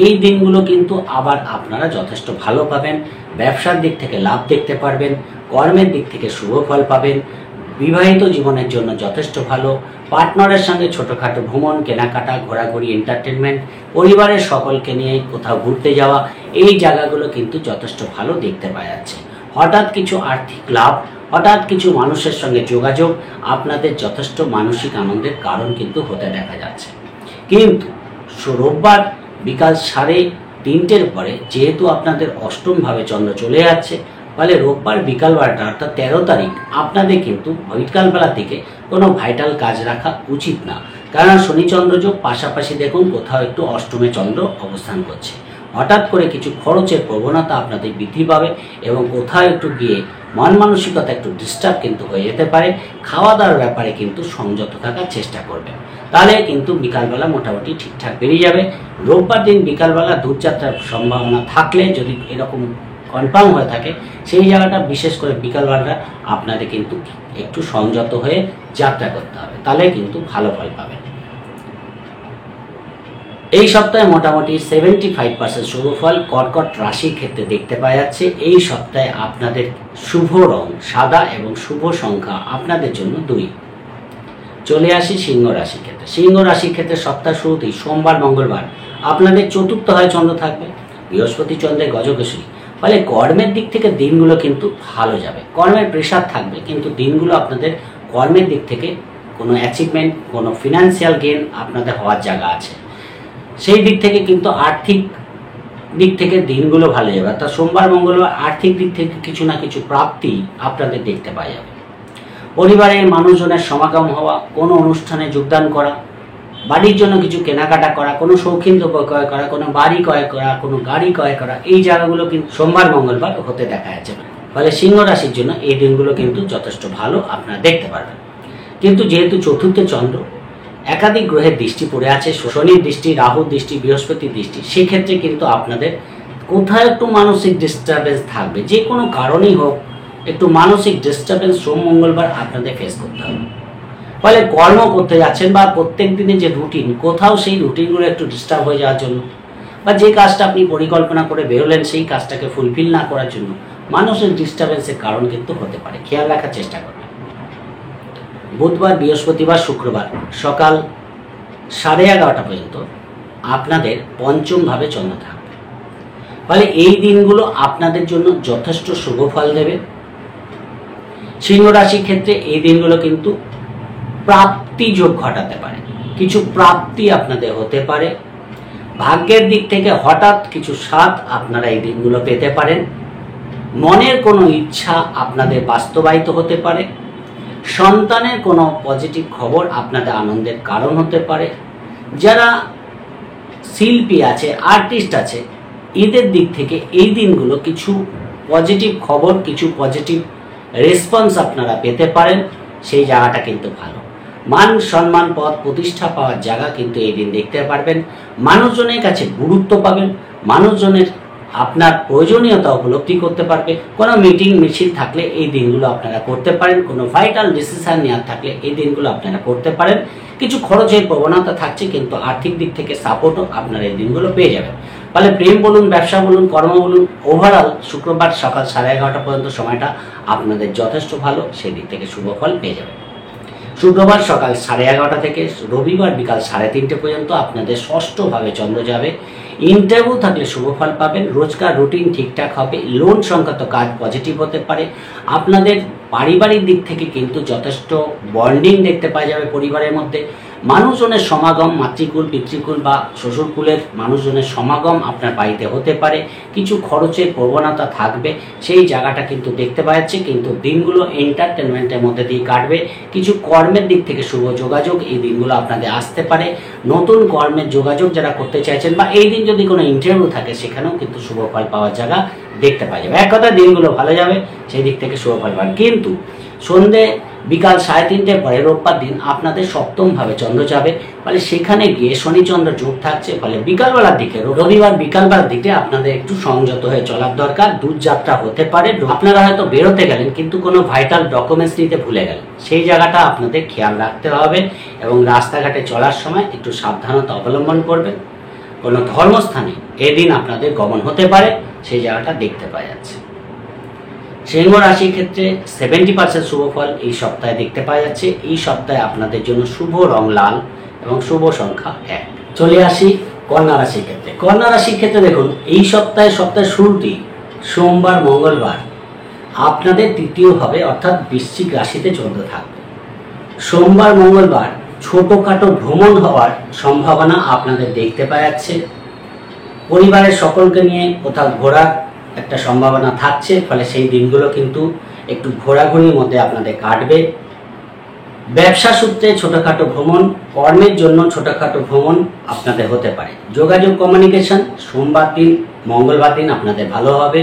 এই দিনগুলো কিন্তু আবার আপনারা যথেষ্ট ভালো পাবেন। ব্যবসার দিক থেকে লাভ দেখতে পারবেন, কর্মের দিক থেকে শুভ ফল পাবেন। বিবাহিত জীবনের জন্য যথেষ্ট ভালো। পার্টনারের সঙ্গে ছোটোখাটো ভ্রমণ, কেনাকাটা, ঘোরাঘুরি, এন্টারটেনমেন্ট, পরিবারের সকলকে নিয়ে কোথাও ঘুরতে যাওয়া, এই জায়গাগুলো কিন্তু যথেষ্ট ভালো দেখতে পাওয়া যাচ্ছে। হঠাৎ কিছু আর্থিক লাভ, হঠাৎ কিছু মানুষের সঙ্গে যোগাযোগ আপনাদের যথেষ্ট মানসিক আনন্দের কারণ কিন্তু হতে দেখা যাচ্ছে। কিন্তু রোববার বিকাল 3:30 পরে যেহেতু আপনাদের অষ্টমভাবে চন্দ্র চলে যাচ্ছে, ফলে রোববার বিকালবেলাটা অর্থাৎ 13 তারিখ আপনাদের কিন্তু বিকালবেলার দিকে কোনো ভাইটাল কাজ রাখা উচিত না, কারণ শনিচন্দ্র যোগ, পাশাপাশি দেখুন কোথাও একটু অষ্টমে চন্দ্র অবস্থান করছে। হঠাৎ করে কিছু খরচের প্রবণতা আপনাদের বৃদ্ধি পাবে এবং কোথাও একটু গিয়ে মন মানসিকতা একটু ডিস্টার্ব কিন্তু হয়ে যেতে পারে। খাওয়া দাওয়ার ব্যাপারে কিন্তু সংযত থাকার চেষ্টা করবেন, তাহলে কিন্তু বিকালবেলা মোটামুটি ঠিকঠাক বেরিয়ে যাবে। রোববার দিন বিকালবেলা দূরযাত্রার সম্ভাবনা থাকলে, যদি এরকম কনফার্ম হয়ে থাকে, সেই জায়গাটা বিশেষ করে বিকালবেলাটা আপনাদের কিন্তু একটু সংযত হয়ে যাত্রা করতে হবে, তাহলে কিন্তু ভালো ফল পাবেন। এই সপ্তাহে মোটামুটি 75% শুভ ফল কর্কট রাশির ক্ষেত্রে দেখতে পাওয়া যাচ্ছে। এই সপ্তাহে আপনাদের শুভ রং সাদা এবং শুভ সংখ্যা আপনাদের জন্য 2। চলে আসি সিংহ রাশির ক্ষেত্রে। সিংহ রাশির ক্ষেত্রে সপ্তাহ শুরুতেই সোমবার মঙ্গলবার আপনাদের চতুর্থ হয় চন্দ্র থাকবে, বৃহস্পতি চন্দ্রের গজকেশরী। ফলে কর্মের দিক থেকে দিনগুলো কিন্তু ভালো যাবে, কর্মের প্রেশার থাকবে, কিন্তু দিনগুলো আপনাদের কর্মের দিক থেকে কোনো অ্যাচিভমেন্ট, কোনো ফিনান্সিয়াল গেইন আপনাদের হওয়ার জায়গা আছে। সেই দিক থেকে কিন্তু আর্থিক দিক থেকে দিনগুলো ভালো যাবে, অর্থাৎ সোমবার মঙ্গলবার আর্থিক দিক থেকে কিছু না কিছু প্রাপ্তি আপনাদের দেখতে পাওয়া যাবে। পরিবারের মানুষজনের সমাগম হওয়া, কোনো অনুষ্ঠানে যোগদান করা, বাড়ির জন্য কিছু কেনাকাটা করা, কোনো শৌখিন দ্রব্য ক্রয় করা, কোনো বাড়ি ক্রয় করা, কোনো গাড়ি ক্রয় করা, এই জায়গাগুলো কিন্তু সোমবার মঙ্গলবার হতে দেখা যাচ্ছে। ফলে সিংহ রাশির জন্য এই দিনগুলো কিন্তু যথেষ্ট ভালো আপনারা দেখতে পারবেন। কিন্তু যেহেতু চতুর্থে চন্দ্র, একাধিক গ্রহের দৃষ্টি পড়ে আছে, শনির দৃষ্টি, রাহুর দৃষ্টি, বৃহস্পতির দৃষ্টি, সেক্ষেত্রে কিন্তু আপনাদের কোথাও একটু মানসিক ডিস্টারবেন্স থাকবে, যে কোনো কারণেই হোক একটু মানসিক ডিস্টারবেন্স সোম মঙ্গলবার আপনাদের ফেস করতে হবে। ফলে কর্ম করতে যাচ্ছেন বা প্রত্যেক দিনে যে রুটিন, কোথাও সেই রুটিনগুলো একটু ডিস্টার্ব হয়ে যাওয়ার জন্য, বা যে কাজটা আপনি পরিকল্পনা করে বেরোলেন সেই কাজটাকে ফুলফিল না করার জন্য মানসিক ডিস্টারবেন্সের কারণ কিন্তু হতে পারে, খেয়াল রাখার চেষ্টা করবেন। বুধবার, বৃহস্পতিবার, শুক্রবার সকাল 11:30 পর্যন্ত আপনাদের পঞ্চমভাবে চন্দ্র থাকবে। ফলে এই দিনগুলো আপনাদের জন্য যথেষ্ট শুভ ফল দেবে। সিংহ রাশির ক্ষেত্রে এই দিনগুলো কিন্তু প্রাপ্তি যোগ ঘটাতে পারে, কিছু প্রাপ্তি আপনাদের হতে পারে। ভাগ্যের দিক থেকে হঠাৎ কিছু স্বাদ আপনারা এই দিনগুলো পেতে পারেন। মনের কোনো ইচ্ছা আপনাদের বাস্তবায়িত হতে পারে। সন্তানের কোনো পজিটিভ খবর আপনাদের আনন্দের কারণ হতে পারে। যারা শিল্পী আছে, আর্টিস্ট আছে, এদের দিক থেকে এই দিনগুলো কিছু পজিটিভ খবর, কিছু পজিটিভ রেসপন্স আপনারা পেতে পারেন, সেই জায়গাটা কিন্তু ভালো। মান সম্মান, পদ প্রতিষ্ঠা পাওয়ার জায়গা কিন্তু এই দিন দেখতে পারবেন। মানুষজনের কাছে গুরুত্ব পাবেন, মানুষজনের আপনার প্রয়োজনীয়তা উপলব্ধি করতে পারবে। কোনো মিটিং মিছিল থাকলে এই দিনগুলো আপনারা করতে পারেন, কোনো ভাইটাল ডিসিশন নেওয়ার থাকলে এই দিনগুলো আপনারা করতে পারেন। কিছু খরচের প্রবণতা থাকছে, কিন্তু আর্থিক দিক থেকে সাপোর্টও আপনারা এই দিনগুলো পেয়ে যাবেন। ফলে প্রেম বলুন, ব্যবসা বলুন, কর্ম বলুন, ওভারঅল শুক্রবার সকাল 11:30 পর্যন্ত সময়টা আপনাদের যথেষ্ট ভালো, সেই দিক থেকে শুভ ফল পেয়ে যাবেন। শুক্রবার সকাল 11:30 থেকে রবিবার বিকাল 3:30 পর্যন্ত আপনাদের ষষ্ঠভাবে চন্দ্র যাবে। ইন্টারভিউ থাকলে শুভ ফল পাবেন, রোজকার রুটিন ঠিকঠাক হবে, লোন সংক্রান্ত কাজ পজিটিভ হতে পারে। আপনাদের পারিবারিক দিক থেকে কিন্তু যথেষ্ট বন্ডিং দেখতে পাওয়া যাবে পরিবারের মধ্যে। মানুষজনের সমাগম, মাতৃকুল, পিতৃকুল বা শ্বশুরকুলের মানুষজনের সমাগম আপনার বাড়িতে হতে পারে। কিছু খরচের প্রবণতা থাকবে, সেই জায়গাটা কিন্তু দেখতে পাওয়া যাচ্ছে, কিন্তু দিনগুলো এন্টারটেনমেন্টের মধ্যে দিয়ে কাটবে। কিছু কর্মের দিক থেকে শুভ যোগাযোগ এই দিনগুলো আপনাদের আসতে পারে। নতুন কর্মের যোগাযোগ যারা করতে চাইছেন, বা এই দিন যদি কোনো ইন্টারভিউ থাকে সেখানেও কিন্তু শুভ ফল পাওয়ার জায়গা দেখতে পাওয়া যাবে। এক কথা দিনগুলো ভালো যাবে, সেই দিক থেকে শুভ ফল পাবেন। কিন্তু সন্ধে বিকাল 3:30 পরে রোববার দিন আপনাদের সপ্তমভাবে চন্দ্র যাবে। ফলে সেখানে গিয়ে শনিচন্দ্র যোগ থাকছে। ফলে বিকালবেলার দিকে, রবিবার বিকালবেলার দিকে আপনাদের একটু সংযত হয়ে চলার দরকার। দূরযাত্রা হতে পারে, আপনারা হয়তো বেরোতে গেলেন কিন্তু কোনো ভাইটাল ডকুমেন্টস নিতে ভুলে গেলেন, সেই জায়গাটা আপনাদের খেয়াল রাখতে হবে। এবং রাস্তাঘাটে চলার সময় একটু সাবধানতা অবলম্বন করবেন। কোনো ধর্মস্থানে এদিন আপনাদের গমন হতে পারে, সেই জায়গাটা দেখতে পাওয়া যাচ্ছে। সিংহ রাশির ক্ষেত্রে 70% শুভ ফল এই সপ্তাহে দেখতে পাওয়া যাচ্ছে। এই সপ্তাহে আপনাদের জন্য শুভ রং লাল এবং শুভ সংখ্যা 1। চলে আসি কন্যা রাশির ক্ষেত্রে। কন্যা রাশির ক্ষেত্রে দেখুন, এই সপ্তাহের শুরুতেই সোমবার মঙ্গলবার আপনাদের তৃতীয় ভাবে অর্থাৎ বৃশ্চিক রাশিতে চন্দ্র থাকবে। সোমবার মঙ্গলবার ছোটখাটো ভ্রমণ হওয়ার সম্ভাবনা আপনাদের দেখতে পাওয়া যাচ্ছে। পরিবারের সকলকে নিয়ে কোথাও ঘোরার একটা সম্ভাবনা থাকছে, ফলে সেই দিনগুলো কিন্তু একটু ঘোরাঘুরির মধ্যে আপনাদের কাটবে। ব্যবসা সূত্রে ছোটখাটো ভ্রমণ, কর্মের জন্য ছোটখাটো ভ্রমণ আপনাদের হতে পারে। যোগাযোগ কমিউনিকেশন সোমবার দিন, মঙ্গলবার দিন আপনাদের ভালো হবে।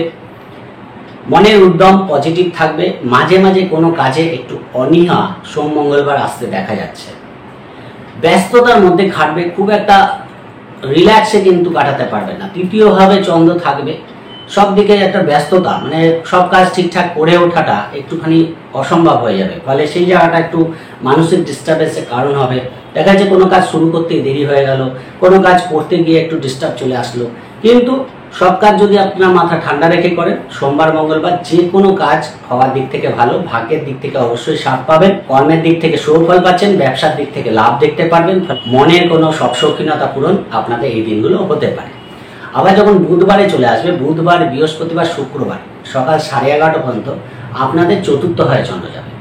মনের উদ্যম পজিটিভ থাকবে। মাঝে মাঝে কোনো কাজে একটু অনীহা সোম মঙ্গলবার আসতে দেখা যাচ্ছে। ব্যস্ততার মধ্যে খাটবে, খুব একটা রিল্যাক্সে কিন্তু কাটাতে পারবে না। তৃতীয়ভাবে চন্দ্র থাকবে, সব দিকে একটা ব্যস্ততা, মানে সব কাজ ঠিকঠাক করে ওঠাটা একটুখানি অসম্ভব হয়ে যাবে। ফলে সেই জায়গাটা একটু মানসিক ডিস্টার্বেন্সের কারণ হবে। দেখা যাচ্ছে কোনো কাজ শুরু করতে দেরি হয়ে গেল, কোনো কাজ করতে গিয়ে একটু ডিস্টার্ব চলে আসলো। কিন্তু সব কাজ যদি আপনার মাথা ঠান্ডা রেখে করেন, সোমবার মঙ্গলবার যে কোনো কাজ হওয়ার দিক থেকে ভালো। ভাগ্যের দিক থেকে অবশ্যই সাথ পাবেন, কর্মের দিক থেকে সুফল পাচ্ছেন, ব্যবসার দিক থেকে লাভ দেখতে পারবেন। মনের কোনো সব শৌখিনতা পূরণ আপনাদের এই দিনগুলো হতে পারে। আবার যখন বুধবারে চলে আসবে, বুধবার, বৃহস্পতিবার, শুক্রবার সকাল 11:30 পর্যন্ত আপনাদের চতুর্থ হয় চন্দ্র যাবে।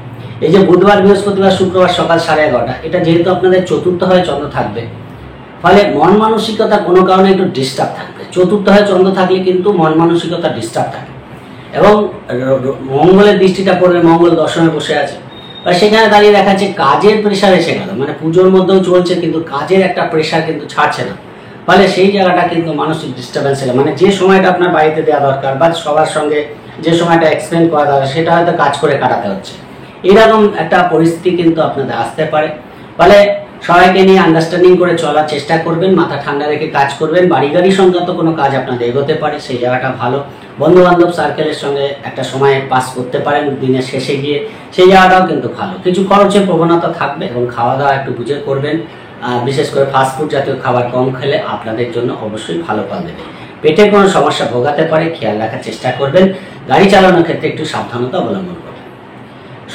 এই যে বুধবার, বৃহস্পতিবার, শুক্রবার সকাল 11:30, এটা যেহেতু আপনাদের চতুর্থ হয় চন্দ্র থাকবে, ফলে মন মানসিকতা কোনো কারণে একটু ডিস্টার্ব থাকবে। চতুর্থ হয় চন্দ্র থাকলে কিন্তু মন মানসিকতা ডিস্টার্ব থাকে, এবং মঙ্গলের দৃষ্টিটা পড়বে, মঙ্গল দশমে বসে আছে। আর সেখানে দাঁড়িয়ে দেখা যাচ্ছে কাজের প্রেশার এসে গেল, মানে পুজোর মধ্যেও চলছে কিন্তু কাজের একটা প্রেশার কিন্তু ছাড়ছে না। ফলে সেই জায়গাটা কিন্তু মানসিক ডিস্টার্বেন্স এলো, মানে যে সময়টা আপনার বাড়িতে দেওয়া দরকার বা সবার সঙ্গে যে সময়টা এক্সপ্লেন করা দরকার, সেটা হয়তো কাজ করে কাটাতে হচ্ছে। এরকম একটা পরিস্থিতি কিন্তু আপনাদের আসতে পারে। ফলে সবাইকে নিয়ে আন্ডারস্ট্যান্ডিং করে চলার চেষ্টা করবেন, মাথা ঠান্ডা রেখে কাজ করবেন। বাড়ি গাড়ি সংক্রান্ত কোনো কাজ আপনাদের এগোতে পারে, সেই জায়গাটা ভালো। বন্ধু বান্ধব সার্কেলের সঙ্গে একটা সময় পাস করতে পারেন দিনের শেষে গিয়ে, সেই জায়গাটাও কিন্তু ভালো। কিছু খরচের প্রবণতা থাকবে এবং খাওয়া দাওয়া একটু বুঝে করবেন। বিশেষ করে ফাস্টফুড জাতীয় খাবার কম খেলে আপনাদের জন্য অবশ্যই ভালো ফল দেবে। পেটের কোনো সমস্যা ভোগাতে পারে, খেয়াল রাখার চেষ্টা করবেন। গাড়ি চালানোর ক্ষেত্রে একটু সাবধানতা অবলম্বন করবেন।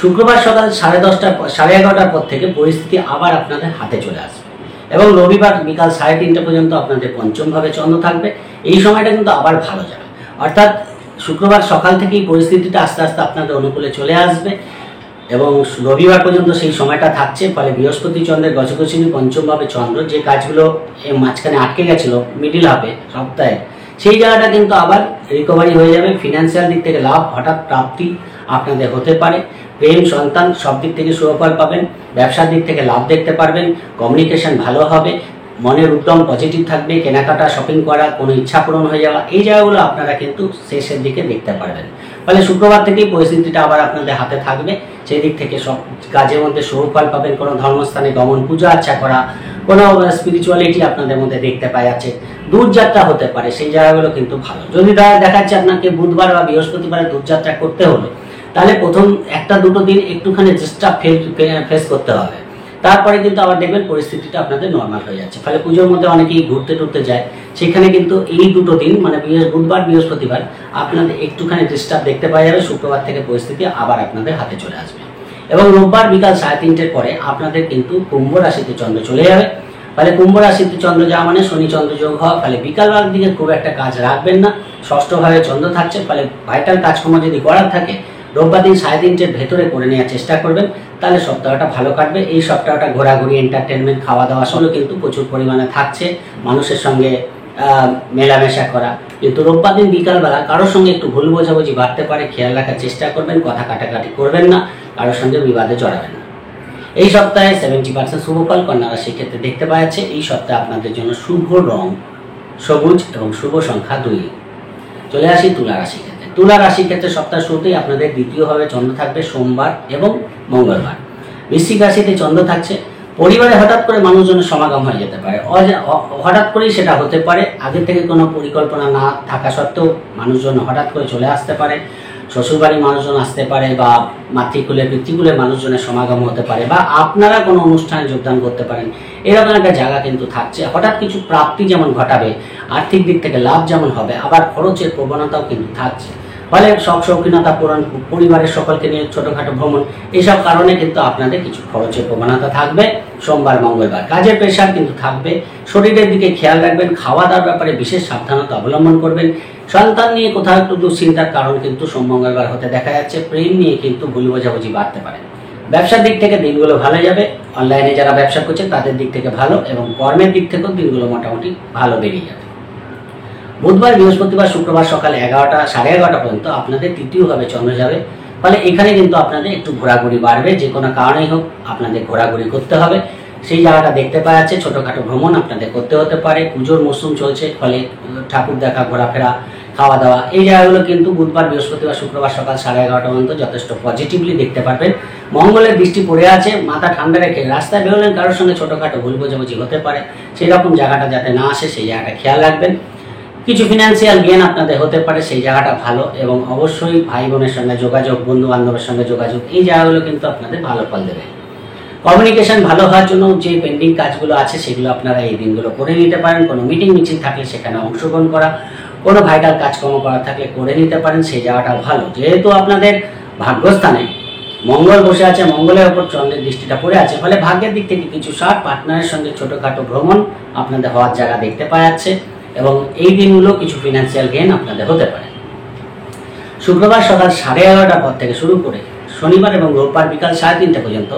শুক্রবার সকাল 11:30 পর থেকে পরিস্থিতি আবার আপনাদের হাতে চলে আসবে, এবং রবিবার বিকাল 3:30 পর্যন্ত আপনাদের পঞ্চম ভাবে চন্দ্র থাকবে। এই সময়টা কিন্তু আবার ভালো যাবে, অর্থাৎ শুক্রবার সকাল থেকেই পরিস্থিতিটা আস্তে আস্তে আপনাদের অনুকূলে চলে আসবে, এবং রবিবার পর্যন্ত সেই সময়টা থাকছে। ফলে বৃহস্পতি চন্দ্রের গজগোচরী পঞ্চম ভাবে চন্দ্র, যে কাজগুলো মাঝখানে আটকে গেছিল মিডিল হাফে সপ্তাহে, সেই জায়গাটা কিন্তু আবার রিকভারি হয়ে যাবে। ফিনান্সিয়াল দিক থেকে লাভ, হঠাৎ প্রাপ্তি আপনাদের হতে পারে। প্রেম, সন্তান সব দিক থেকে সুফল পাবেন। ব্যবসার দিক থেকে লাভ দেখতে পারবেন। কমিউনিকেশন ভালো হবে। মনের উদ্যম পজিটিভ থাকবে। কেনাকাটা, শপিং করা, কোনো ইচ্ছা পূরণ হয়ে যাওয়া, এই জায়গাগুলো আপনারা কিন্তু শেষের দিকে দেখতে পারবেন। ফলে শুক্রবার থেকেই পরিস্থিতিটা আবার আপনাদের হাতে থাকবে। সেই দিক থেকে সব কাজের মধ্যে সুফল পাবেন। কোনো ধর্মস্থানে গমন, পূজা আর্চা করা, কোনো স্পিরিচুয়ালিটি আপনাদের মধ্যে দেখতে পাওয়া যাচ্ছে। দূরযাত্রা হতে পারে, সেই জায়গাগুলো কিন্তু ভালো। যদি দেখাচ্ছে আপনাকে বুধবার বা বৃহস্পতিবারে দূরযাত্রা করতে হলো, তাহলে প্রথম 1-2 দিন একটুখানি ডিস্টার্ব ফেস করতে হবে। তারপরে কিন্তু আবার দেখবেন পরিস্থিতিটা আপনাদের নর্মাল হয়ে যাচ্ছে। ফলে পুজোর মধ্যে অনেকেই ঘুরতে টুরতে যায়, সেখানে কিন্তু এই 2 দিন মানে বুধবার, বৃহস্পতিবার আপনাদের একটুখানি ডিস্টার্ব দেখতে পাওয়া যাবে। শুক্রবার থেকে পরিস্থিতি আবার আপনাদের হাতে চলে আসবে, এবং রোববার বিকাল 3:30 পরে আপনাদের কিন্তু কুম্ভ রাশিতে চন্দ্র চলে যাবে। ফলে কুম্ভ রাশিতে চন্দ্র যাওয়া মানে শনি চন্দ্র যোগ হওয়া। ফলে বিকালবেলার দিকে খুব একটা কাজ রাখবেন না। ষষ্ঠভাবে চন্দ্র থাকছে, ফলে ভাইটাল কাজকর্ম যদি করার থাকে রোববার দিন 3:30 ভেতরে করে নেওয়ার চেষ্টা করবেন, তাহলে সপ্তাহটা ভালো কাটবে। এই সপ্তাহটা ঘোরাঘুরি, এন্টারটেনমেন্ট, খাওয়া দাওয়া সবগুলো কিন্তু প্রচুর পরিমাণে থাকছে। মানুষের সঙ্গে মেলামেশা করা, কিন্তু রোববার দিন বিকালবেলা কারোর সঙ্গে একটু ভুল বোঝাবুঝি বাড়তে পারে, খেয়াল রাখার চেষ্টা করবেন। কথা কাটাকাটি করবেন না, কারোর সঙ্গে বিবাদে জড়াবেন না। এই সপ্তাহে 70% শুভফল কন্যা রাশির ক্ষেত্রে দেখতে পাওয়া যাচ্ছে। এই সপ্তাহে আপনাদের জন্য শুভ রং সবুজ এবং শুভ সংখ্যা 2। চলে আসি তুলা রাশির ক্ষেত্রে। তুলা রাশির ক্ষেত্রে সপ্তাহ শুরুতেই আপনাদের দ্বিতীয়ভাবে চন্দ্র থাকবে সোমবার এবং মঙ্গলবার। বৃশ্চিক রাশিতে চন্দ্র থাকছে। পরিবারে হঠাৎ করে মানুষজনের সমাগম হয়ে যেতে পারে, হঠাৎ করেই সেটা হতে পারে। আগে থেকে কোনো পরিকল্পনা না থাকা সত্ত্বেও মানুষজন হঠাৎ করে চলে আসতে পারে। শ্বশুরবাড়ির মানুষজন আসতে পারে, বা মাতৃকুলে পিতৃকুলের মানুষজনের সমাগম হতে পারে, বা আপনারা কোনো অনুষ্ঠানে যোগদান করতে পারেন। এরকম একটা জায়গা কিন্তু থাকছে। হঠাৎ কিছু প্রাপ্তি যেমন ঘটাবে, আর্থিক দিক থেকে লাভ যেমন হবে, আবার খরচের প্রবণতাও কিন্তু থাকছে। ফলে শখ শৌখিনতা পূরণ, পরিবারের সকলকে নিয়ে ছোটখাটো ভ্রমণ, এইসব কারণে কিন্তু আপনাদের কিছু খরচের প্রবণতা থাকবে সোমবার মঙ্গলবার। কাজের প্রেশার কিন্তু থাকবে। শরীরের দিকে খেয়াল রাখবেন। খাওয়া দাওয়ার ব্যাপারে বিশেষ সাবধানতা অবলম্বন করবেন। সন্তান নিয়ে কোথাও একটু দুশ্চিন্তার কারণ কিন্তু সোম মঙ্গলবার হতে দেখা যাচ্ছে। প্রেম নিয়ে কিন্তু ভুল বোঝাবুঝি বাড়তে পারে। ব্যবসার দিক থেকে দিনগুলো ভালো যাবে। অনলাইনে যারা ব্যবসা করছে তাদের দিক থেকে ভালো, এবং কর্মের দিক থেকেও দিনগুলো মোটামুটি ভালো বেরিয়ে যাবে। বুধবার, বৃহস্পতিবার, শুক্রবার সকাল 11টা 11:30 পর্যন্ত আপনাদের তৃতীয়ভাবে চন্দ্র যাবে। ফলে এখানে কিন্তু আপনাদের একটু ঘোরাঘুরি বাড়বে, যে কোনো কারণেই হোক আপনাদের ঘোরাঘুরি করতে হবে। সেই জায়গাটা দেখতে পাওয়া যাচ্ছে। ছোটোখাটো ভ্রমণ আপনাদের করতে হতে পারে। পুজোর মরশুম চলছে, ফলে ঠাকুর দেখা, ঘোরাফেরা, খাওয়া দাওয়া, এই জায়গাগুলো কিন্তু বুধবার, বৃহস্পতিবার, শুক্রবার সকাল 11:30 পর্যন্ত যথেষ্ট পজিটিভলি দেখতে পারবেন। মঙ্গলের দৃষ্টি পড়ে আছে। মাথা ঠান্ডা রেখে রাস্তায় বেরোলেন, কারোর সঙ্গে ছোটোখাটো ভুল বোঝাবুঝি হতে পারে, সেই রকম জায়গাটা যাতে না আসে সেই জায়গাটা খেয়াল রাখবেন। কিছু ফিনান্সিয়াল গেন আপনাদের হতে পারে, সেই জায়গাটা ভালো। এবং অবশ্যই ভাই বোনের সঙ্গে যোগাযোগ, বন্ধু বান্ধবের সঙ্গে যোগাযোগ, এই জায়গাগুলো কিন্তু আপনাদের ভালো ফল দেবে। কমিউনিকেশন ভালো হওয়ার জন্য যে পেন্ডিং কাজগুলো আছে সেগুলো আপনারা এই দিনগুলো করে নিতে পারেন। কোনো মিটিং মিছিল থাকলে সেখানে অংশগ্রহণ করা, কোনো ভাইটাল কাজকর্ম করা থাকলে করে নিতে পারেন, সেই জায়গাটা ভালো। যেহেতু আপনাদের ভাগ্যস্থানে মঙ্গল বসে আছে, মঙ্গলের ওপর চন্দ্রের দৃষ্টিটা পড়ে আছে, ফলে ভাগ্যের দিক থেকে কিছু ষাট পার্টনারের সঙ্গে ছোটোখাটো ভ্রমণ আপনাদের হওয়ার জায়গা দেখতে পাওয়া যাচ্ছে। এবং এই দিনগুলো কিছু ফিনান্সিয়াল গেইন আপনাদের হতে পারে। শুক্রবার সকাল 11:30 পর থেকে শুরু করে শনিবার এবং রোববার বিকাল 3:30 পর্যন্ত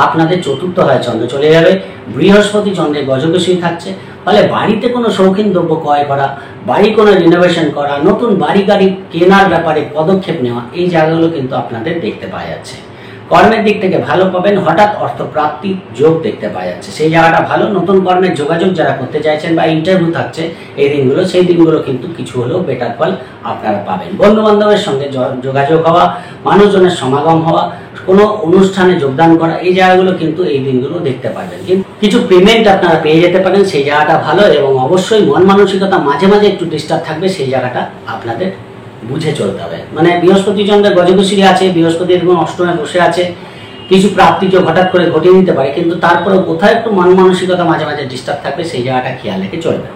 আপনাদের চতুর্থ হয় চন্দ্র চলে যাবে। বৃহস্পতি চন্দ্রের গজকেশরী থাকছে। ফলে বাড়িতে কোনো শৌখিন দ্রব্য ক্রয় করা, বাড়ি কোনো রিনোভেশন করা, নতুন বাড়ি গাড়ি কেনার ব্যাপারে পদক্ষেপ নেওয়া, এই জায়গাগুলো কিন্তু আপনাদের দেখতে পাওয়া যাচ্ছে। কর্মের দিক থেকে ভালো পাবেন। হঠাৎ অর্থপ্রাপ্তির যোগ দেখতে পাওয়া যাচ্ছে, সেই জায়গাটা ভালো। নতুন কর্মের যোগাযোগ যারা করতে চাইছেন বা ইন্টারভিউ থাকছে এই দিনগুলো, সেই দিনগুলো কিন্তু কিছু হলেও বেটার ফল আপনারা পাবেন। বন্ধু বান্ধবের সঙ্গে যোগাযোগ হওয়া, মানুষজনের সমাগম হওয়া, কোনো অনুষ্ঠানে যোগদান করা, এই জায়গাগুলো কিন্তু এই দিনগুলো দেখতে পারবেন। কিন্তু কিছু পেমেন্ট আপনারা পেয়ে যেতে পারেন, সেই জায়গাটা ভালো। এবং অবশ্যই মন মানসিকতা মাঝে মাঝে একটু ডিস্টার্ব থাকবে, সেই জায়গাটা আপনাদের বুঝে চলতে হবে। মানে বৃহস্পতি চন্দ্রের গজকেশরী আছে, বৃহস্পতি এবং অষ্টমে বসে আছে, কিছু প্রাপ্তিযোগ হঠাৎ করে ঘটিয়ে নিতে পারে, কিন্তু তারপরেও কোথায় একটু মন মানসিকতা মাঝে মাঝে ডিস্টার্ব থাকবে, সেই জায়গাটা খেয়াল রেখে চলবে।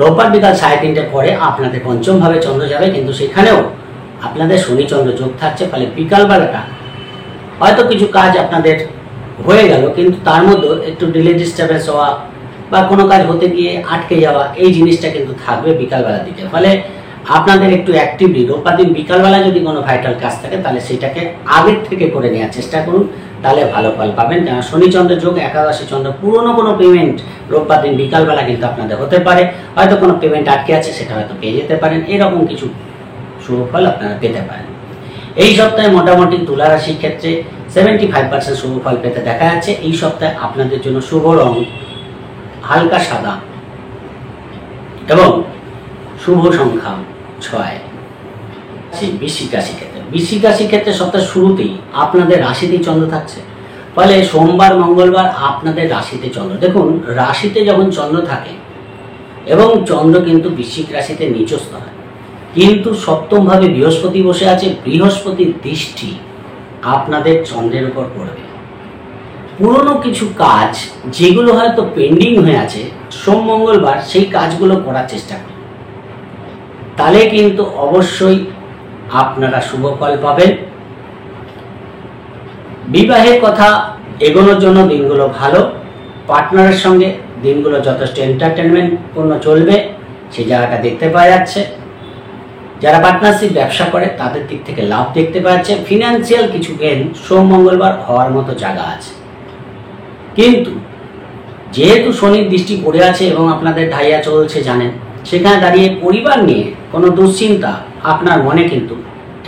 রোববার বিকাল 3:30 পরে আপনাদের পঞ্চমভাবে চন্দ্র যাবে, কিন্তু সেখানেও আপনাদের শনি চন্দ্র যোগ থাকছে। ফলে বিকালবেলাটা হয়তো কিছু কাজ আপনাদের হয়ে গেল, কিন্তু তার মধ্যে একটু ডিলে ডিস্টার্বেন্স হওয়া বা কোনো কাজ হতে গিয়ে আটকে যাওয়া, এই জিনিসটা কিন্তু থাকবে বিকালবেলার দিকে। ফলে আপনাদের একটু অ্যাক্টিভলি রোববার দিন বিকালবেলা যদি কোনো ভাইটাল কাজ থাকে তাহলে সেটাকে আগের থেকে করে নেওয়ার চেষ্টা করুন, তাহলে ভালো ফল পাবেন। কেন শনিচন্দ্র যোগ, একাদশী চন্দ্র, পুরনো কোনো পেমেন্ট রোববার দিন বিকালবেলা কিন্তু আপনাদের হতে পারে। হয়তো কোনো পেমেন্ট আটকে আছে, সেটা হয়তো পেয়ে যেতে পারেন। এরকম কিছু শুভ ফল আপনারা পেতে পারেন। এই সপ্তাহে মোটামুটি তুলা রাশির ক্ষেত্রে 75% শুভ ফল পেতে দেখা যাচ্ছে। এই সপ্তাহে আপনাদের জন্য শুভ রং হালকা সাদা এবং শুভ সংখ্যা 6। বৃশ্চিক রাশি ক্ষেত্রে, বৃশ্চিক রাশি ক্ষেত্রে সপ্তাহের শুরুতেই আপনাদের রাশিতেই চন্দ্র থাকছে। ফলে সোমবার মঙ্গলবার আপনাদের রাশিতে চন্দ্র, দেখুন রাশিতে যখন চন্দ্র থাকে এবং চন্দ্র কিন্তু বৃশ্চিক রাশিতে নিচস্থ হয়, কিন্তু সপ্তমভাবে বৃহস্পতি বসে আছে। বৃহস্পতির দৃষ্টি আপনাদের চন্দ্রের উপর পড়বে। পুরনো কিছু কাজ যেগুলো হয়তো পেন্ডিং হয়ে আছে সোম মঙ্গলবার, সেই কাজগুলো করার চেষ্টা করুন, তাহলে কিন্তু অবশ্যই আপনারা শুভ ফল পাবেন। বিবাহের কথা এগোনোর জন্য দিনগুলো ভালো। পার্টনারের সঙ্গে দিনগুলো যথেষ্ট এন্টারটেনমেন্ট পূর্ণ চলবে, সেই জায়গাটা দেখতে পাওয়া যাচ্ছে। যারা পার্টনারশিপ ব্যবসা করে তাদের দিক থেকে লাভ দেখতে পাওয়া যাচ্ছে। ফিনান্সিয়াল কিছু গেইন সোম মঙ্গলবার হওয়ার মতো জায়গা আছে, কিন্তু যেহেতু শনির দৃষ্টি পড়ে আছে এবং আপনাদের ঢাইয়া চলছে জানেন, সেখানে দাঁড়িয়ে পরিবার নিয়ে কোনো দুশ্চিন্তা আপনার মনে কিন্তু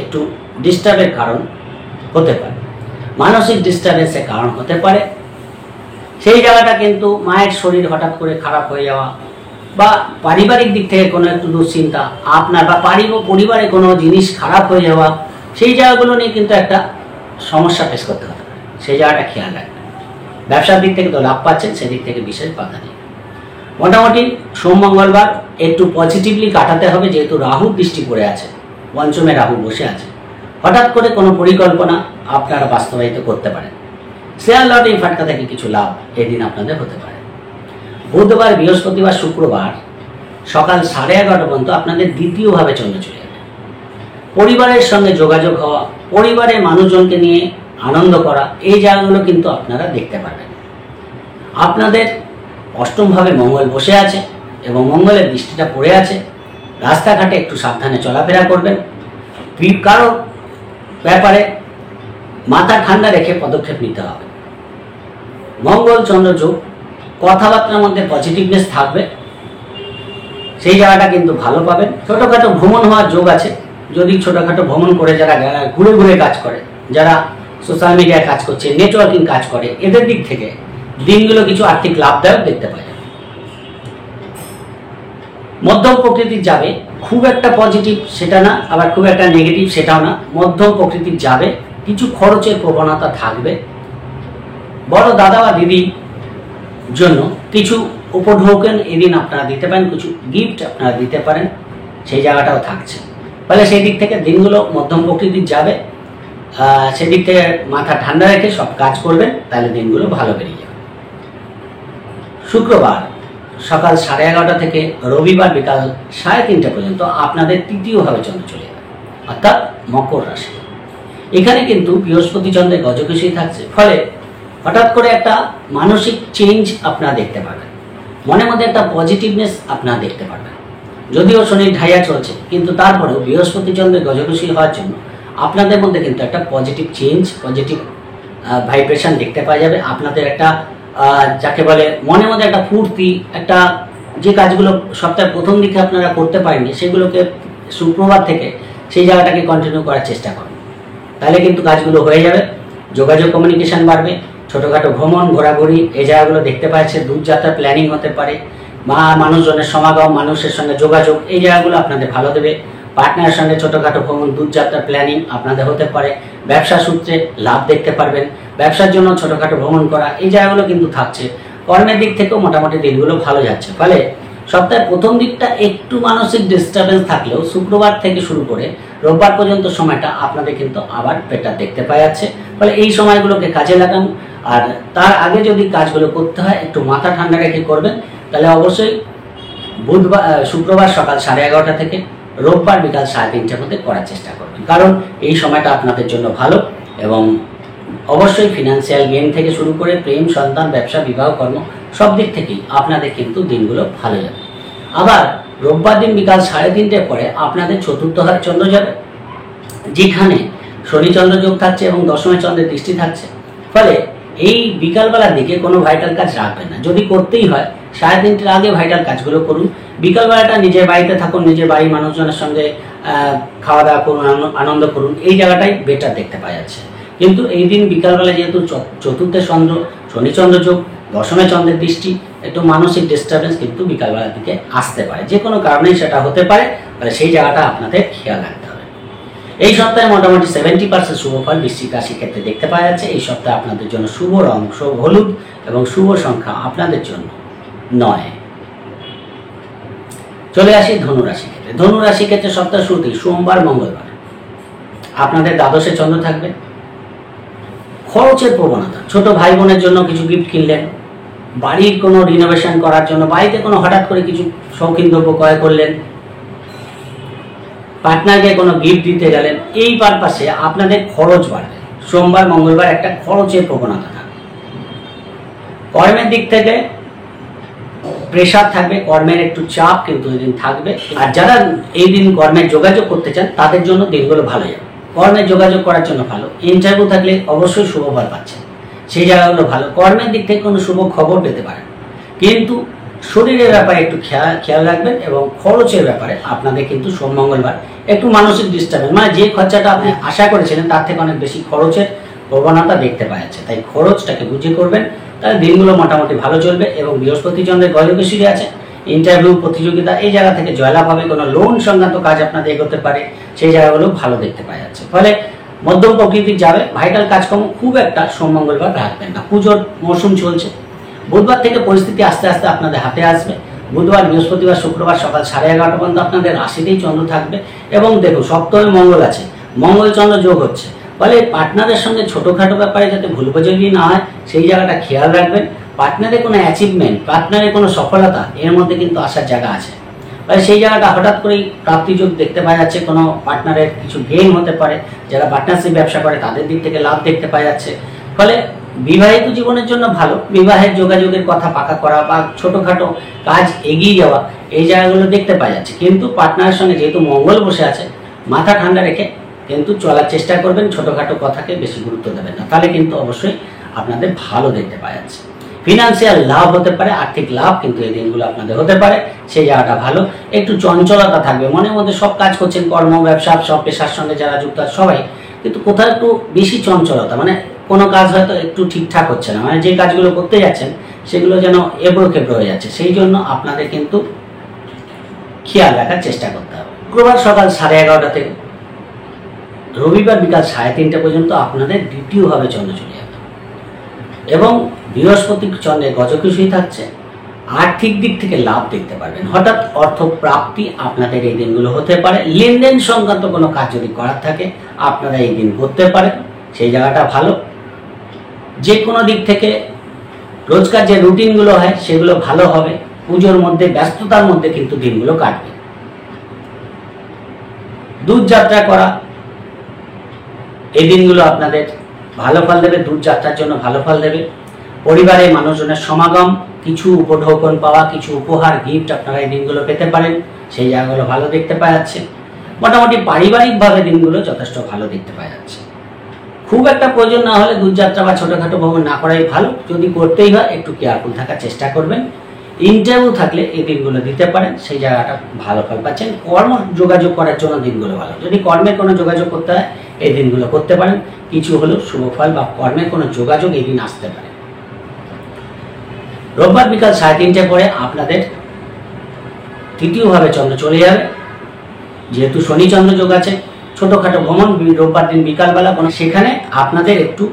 একটু ডিস্টার্বের কারণ হতে পারে, মানসিক ডিস্টার্বেন্সের কারণ হতে পারে। সেই জায়গাটা কিন্তু মায়ের শরীর হঠাৎ করে খারাপ হয়ে যাওয়া বা পারিবারিক দিক থেকে কোনো একটু দুশ্চিন্তা আপনার বা পরিবারে কোনো জিনিস খারাপ হয়ে যাওয়া, সেই জায়গাগুলো নিয়ে কিন্তু একটা সমস্যা ফেস করতে হতে পারে, সেই জায়গাটা খেয়াল রাখবেন। ব্যবসার দিক থেকে তো লাভ পাচ্ছেন, সেদিক থেকে বিশেষ বাধা নেই। মোটামুটি সোম মঙ্গলবার একটু পজিটিভলি কাটাতে হবে, যেহেতু রাহুর দৃষ্টি পড়ে আছে, পঞ্চমে রাহু বসে আছে। হঠাৎ করে কোনো পরিকল্পনা আপনারা বাস্তবায়িত করতে পারেন। শেয়ার লটে এই ফাটকা থেকে কিছু লাভ এদিন আপনাদের হতে পারে। বুধবার বৃহস্পতিবার শুক্রবার সকাল 11:30 পর্যন্ত আপনাদের দ্বিতীয়ভাবে চন্দ্র চলে যাবে। পরিবারের সঙ্গে যোগাযোগ হওয়া, পরিবারের মানুষজনকে নিয়ে আনন্দ করা, এই জায়গাগুলো কিন্তু আপনারা দেখতে পারবেন। আপনাদের অষ্টমভাবে মঙ্গল বসে আছে এবং মঙ্গলের দৃষ্টিটা পড়ে আছে। রাস্তাঘাটে একটু সাবধানে চলাফেরা করবেন। কারো ব্যাপারে মাথা ঠান্ডা রেখে পদক্ষেপ নিতে হবে। মঙ্গল চন্দ্র যোগ, কথাবার্তার মধ্যে পজিটিভনেস থাকবে, সেই জায়গাটা কিন্তু ভালো পাবেন। ছোটোখাটো ভ্রমণ হওয়ার যোগ আছে। যদি ছোটোখাটো ভ্রমণ করে যারা ঘুরে ঘুরে কাজ করে, যারা সোশ্যাল মিডিয়ায় কাজ করছে, নেটওয়ার্কিং কাজ করে, এদের দিক থেকে দিনগুলো কিছু আর্থিক লাভদায়ক দেখতে পাওয়া যাবে। মধ্যম প্রকৃতির যাবে, খুব একটা পজিটিভ সেটা না, আবার খুব একটা নেগেটিভ সেটাও না, মধ্যম প্রকৃতির যাবে। কিছু খরচের প্রবণতা থাকবে। বড় দাদা বা দিদির জন্য কিছু উপঢৌকন এদিন আপনারা দিতে পারেন, কিছু গিফট আপনারা দিতে পারেন, সেই জায়গাটাও থাকছে। ফলে সেই দিক থেকে দিনগুলো মধ্যম প্রকৃতির যাবে। সেদিক থেকে মাথা ঠান্ডা রেখে সব কাজ করবেন, তাহলে দিনগুলো ভালো বেরিয়ে যাবে। শুক্রবার সকাল 11:30 থেকে রবিবার বিকাল 3:30 পর্যন্ত আপনাদের তৃতীয়ভাবে চন্দ্র চলে যাবে, অর্থাৎ মকর রাশি। এখানে কিন্তু বৃহস্পতি চন্দ্রের গজকেশী থাকছে। ফলে হঠাৎ করে একটা মানসিক চেঞ্জ আপনারা দেখতে পাবেন, মনের মধ্যে একটা পজিটিভনেস আপনারা দেখতে পাবেন। যদিও শনি ঢাইয়া চলছে, কিন্তু তারপরেও বৃহস্পতি চন্দ্রের গজকেশী হওয়ার জন্য আপনাদের মধ্যে কিন্তু একটা পজিটিভ চেঞ্জ, পজিটিভ ভাইব্রেশন দেখতে পাওয়া যাবে। আপনাদের একটা যাকে বলে মনের মধ্যে একটা ফুর্তি, একটা যে কাজগুলো সপ্তাহের প্রথম দিকে আপনারা করতে পারেননি, সেগুলোকে শুক্রবার থেকে সেই জায়গাটাকে কন্টিনিউ করার চেষ্টা করুন, তাহলে কিন্তু কাজগুলো হয়ে যাবে। যোগাযোগ কমিউনিকেশন বাড়বে। ছোটোখাটো ভ্রমণ, ঘোরাঘুরি, এই জায়গাগুলো দেখতে পাচ্ছে। দূরযাত্রার প্ল্যানিং হতে পারে, বা মানুষজনের সমাগম, মানুষের সঙ্গে যোগাযোগ, এই জায়গাগুলো আপনাদের ভালো দেবে। পার্টনারের সঙ্গে ছোটোখাটো ভ্রমণ, দূরযাত্রার প্ল্যানিং আপনাদের হতে পারে। ব্যবসা সূত্রে লাভ দেখতে পারবেন। ব্যবসার জন্য ছোটোখাটো ভ্রমণ করা, এই জায়গাগুলো কিন্তু থাকছে। কর্মের দিক থেকেও মোটামুটি দিনগুলো ভালো যাচ্ছে। ফলে সপ্তাহের প্রথম দিকটা একটু মানসিক ডিস্টারবেন্স থাকলেও শুক্রবার থেকে শুরু করে রোববার পর্যন্ত সময়টা আপনাদের কিন্তু আবার বেটার দেখতে পাওয়া যাচ্ছে। ফলে এই সময়গুলোকে কাজে লাগান। আর তার আগে যদি কাজগুলো করতে হয় একটু মাথা ঠান্ডা রেখে করবেন, তাহলে অবশ্যই শুক্রবার সকাল 11:30 থেকে রোববার বিকাল 3:30 মধ্যে করার চেষ্টা করবেন, কারণ এই সময়টা আপনাদের জন্য ভালো। এবং অবশ্যই ফিনান্সিয়াল গেইন থেকে শুরু করে প্রেম, সন্তান, ব্যবসা, বিবাহ, কর্ম সব দিক থেকেই আপনাদের কিন্তু দিনগুলো ভালো যাবে। আবার রোববার দিন বিকাল 3:30 পরে আপনাদের চতুর্থ ঘরে চন্দ্র যাবে, যেখানে শনিচন্দ্র যোগ থাকছে এবং দশমে চন্দ্রের দৃষ্টি থাকছে। ফলে এই বিকালবেলার দিকে কোনো ভাইটাল কাজ রাখবেন না। যদি করতেই হয় 3:30 আগে ভাইটাল কাজগুলো করুন। বিকালবেলাটা নিজের বাড়িতে থাকুন, নিজের বাড়ির মানুষজনের সঙ্গে খাওয়া দাওয়া করুন, আনন্দ করুন, এই জায়গাটাই বেটার দেখতে পাওয়া যাচ্ছে। কিন্তু এই দিন বিকালবেলা যেহেতু চতুর্থে চন্দ্র, শনিচন্দ্র যোগ, দশমে চন্দ্রের দৃষ্টি, একটু মানসিক ডিস্টারবেন্স কিন্তু বিকালবেলার দিকে আসতে পারে, যে কোনো কারণেই সেটা হতে পারে। তাহলে সেই জায়গাটা আপনাদের খেয়াল রাখতে হবে। এই সপ্তাহে মোটামুটি 70% শুভ ফল বৃশ্চিক রাশির ক্ষেত্রে দেখতে পাওয়া যাচ্ছে। এই সপ্তাহে আপনাদের জন্য শুভ রং হলুদ এবং শুভ সংখ্যা আপনাদের জন্য 9। চলে আসি ধনুরাশি ক্ষেত্রে। ধনুরাশি ক্ষেত্রে সপ্তাহ শুরুতেই সোমবার, মঙ্গলবার আপনাদের দ্বাদশে চন্দ্র থাকবে। খরচের প্রবণতা, ছোট ভাই বোনের জন্য কিছু গিফট কিনলেন, বাড়ির কোনো রিনোভেশন করার জন্য, বাড়িতে কোনো হঠাৎ করে কিছু শৌখিন দ্রব্য ক্রয় করলেন, পার্টনারকে কোনো গিফট দিতে গেলেন, এই পারপাসে আপনাদের খরচ বাড়বে। সোমবার, মঙ্গলবার একটা খরচের প্রবণতা থাকবে। কর্মের দিক থেকে প্রেশার থাকবে, কর্মের একটু চাপ কিন্তু এই দিন থাকবে। আর যারা এই দিন কর্মের যোগাযোগ করতে চান তাদের জন্য দিনগুলো ভালো যাবে। কর্মের যোগাযোগ করার জন্য ভালো। ইন্টারভিউ থাকলে অবশ্যই শুভ ফল পাচ্ছেন, সেই জায়গাগুলো ভালো। কর্মের দিক থেকে কোনো শুভ খবর পেতে পারেন, কিন্তু শরীরের ব্যাপারে একটু খেয়াল রাখবেন। এবং খরচের ব্যাপারে আপনাদের কিন্তু সোম, মঙ্গলবার একটু মানসিক ডিস্টার্বেন্স, মানে যে খরচাটা আপনি আশা করেছিলেন তার থেকে অনেক বেশি খরচের প্রবণতা দেখতে পাওয়া যাচ্ছে। তাই খরচটাকে বুঝিয়ে করবেন, তাহলে দিনগুলো মোটামুটি ভালো চলবে। এবং বৃহস্পতি চন্দ্রের গজকেশী আছে, ইন্টারভিউ, প্রতিযোগিতা, এই জায়গা থেকে জয়লাভ হবে। কোনো লোন সংক্রান্ত কাজ আপনাদের এগোতে পারে, সেই জায়গাগুলো ভালো দেখতে পাওয়া যাচ্ছে। ফলে মধ্যম প্রকৃতির যাবে। ভাইটাল কাজকর্ম খুব একটা সোম, মঙ্গলবার রাখবেন না। পুজোর মৌসুম চলছে। বুধবার থেকে পরিস্থিতি আস্তে আস্তে আপনাদের হাতে আসবে। বুধবার, বৃহস্পতিবার, শুক্রবার সকাল 11:30 পর্যন্ত আপনাদের রাশিতেই চন্দ্র থাকবে। এবং দেখুন সপ্তমে মঙ্গল আছে, মঙ্গল চন্দ্র যোগ হচ্ছে। ফলে পার্টনারের সঙ্গে ছোটোখাটো ব্যাপারে যাতে ভুল বোঝাবুঝি না হয় সেই জায়গাটা খেয়াল রাখবেন। পার্টনারের কোনো অ্যাচিভমেন্ট, পার্টনারের কোনো সফলতা এর মধ্যে কিন্তু আসার জায়গা আছে। ফলে সেই জায়গাটা হঠাৎ করেই প্রাপ্তিযোগ দেখতে পাওয়া যাচ্ছে। কোনো পার্টনারের কিছু গেইন হতে পারে, যারা পার্টনারশিপ ব্যবসা করে তাদের দিক থেকে লাভ দেখতে পাওয়া যাচ্ছে। ফলে বিবাহিত জীবনের জন্য ভালো। বিবাহের যোগাযোগের কথা পাকা করা বা ছোটোখাটো কাজ এগিয়ে যাওয়া, এই জায়গাগুলো দেখতে পাওয়া যাচ্ছে। কিন্তু পার্টনারের সঙ্গে যেহেতু মঙ্গল বসে আছে, মাথা ঠান্ডা রেখে কিন্তু চলার চেষ্টা করবেন। ছোটোখাটো কথাকে বেশি গুরুত্ব দেবেন না, তাহলে কিন্তু অবশ্যই আপনাদের ভালো দেখতে পাওয়া যাচ্ছে। ফিনান্সিয়াল লাভ হতে পারে, আর্থিক লাভ কিন্তু এই দিনগুলো আপনাদের হতে পারে, সেই জায়গাটা ভালো। একটু চঞ্চলতা থাকবে, মনের মধ্যে সব কাজ করছেন, কর্ম ব্যবসা সব পেশার সঙ্গে যারা যুক্ত আছে সবাই, কিন্তু কোথাও একটু বেশি চঞ্চলতা, মানে কোনো কাজ হয়তো একটু ঠিকঠাক হচ্ছে না, মানে যে কাজগুলো করতে যাচ্ছেন সেগুলো যেন এবড়ো খেবড়ো হয়ে যাচ্ছে, সেই জন্য আপনাদের কিন্তু খেয়াল রাখার চেষ্টা করতে হবে। শুক্রবার সকাল 11:30 থেকে রবিবার বিকাল 3:30 পর্যন্ত আপনাদের দ্বিতীয়ভাবে চন্দ্র চলে যাবে এবং বৃহস্পতি চন্দ্রের গজকেশী থাকছে। আর্থিক দিক থেকে লাভ দেখতে পারবেন, হঠাৎ অর্থ প্রাপ্তি আপনাদের এই দিনগুলো হতে পারে। লেনদেন সংক্রান্ত কোনো কাজ যদি করার থাকে আপনারা এই দিন করতে পারেন, সেই জায়গাটা ভালো। যে কোনো দিক থেকে রোজকার যে রুটিনগুলো হয় সেগুলো ভালো হবে। পুজোর মধ্যে ব্যস্ততার মধ্যে কিন্তু দিনগুলো কাটবে। দূর যাত্রা করা এই দিনগুলো আপনাদের ভালো ফল দেবে, দূর যাত্রার জন্য ভালো ফল দেবে। পরিবারের মানুষজনের সমাগম, কিছু উপঢৌকন পাওয়া, কিছু উপহার গিফট আপনারা এই দিনগুলো পেতে পারেন, সেই জায়গাগুলো ভালো দেখতে পাওয়া যাচ্ছে। মোটামুটি পারিবারিকভাবে দিনগুলো যথেষ্ট ভালো দেখতে পাওয়া যাচ্ছে। খুব একটা প্রয়োজন না হলে দূরযাত্রা বা ছোটোখাটো ভ্রমণ না করাই ভালো। যদি করতেই হয় একটু কেয়ারফুল থাকার চেষ্টা করবেন। ইন্টারভিউ থাকলে এই দিনগুলো দিতে পারেন, সেই জায়গাটা ভালো ফল পাচ্ছেন। কর্ম যোগাযোগ করার জন্য দিনগুলো ভালো, যদি কর্মের কোনো যোগাযোগ করতে হয় এই দিনগুলো করতে পারেন, কিছু হলেও শুভ ফল বা কর্মের কোনো যোগাযোগ এই দিন আসতে পারে। রোববার বিকাল 3:30 পরে আপনাদের তৃতীয়ভাবে চন্দ্র চলে যাবে, যেহেতু শনি চন্দ্র যোগ আছে। ছোটোখাটো ভ্রমণ রোববার দিন বিকালবেলা কোনো, সেখানে আপনাদের একটু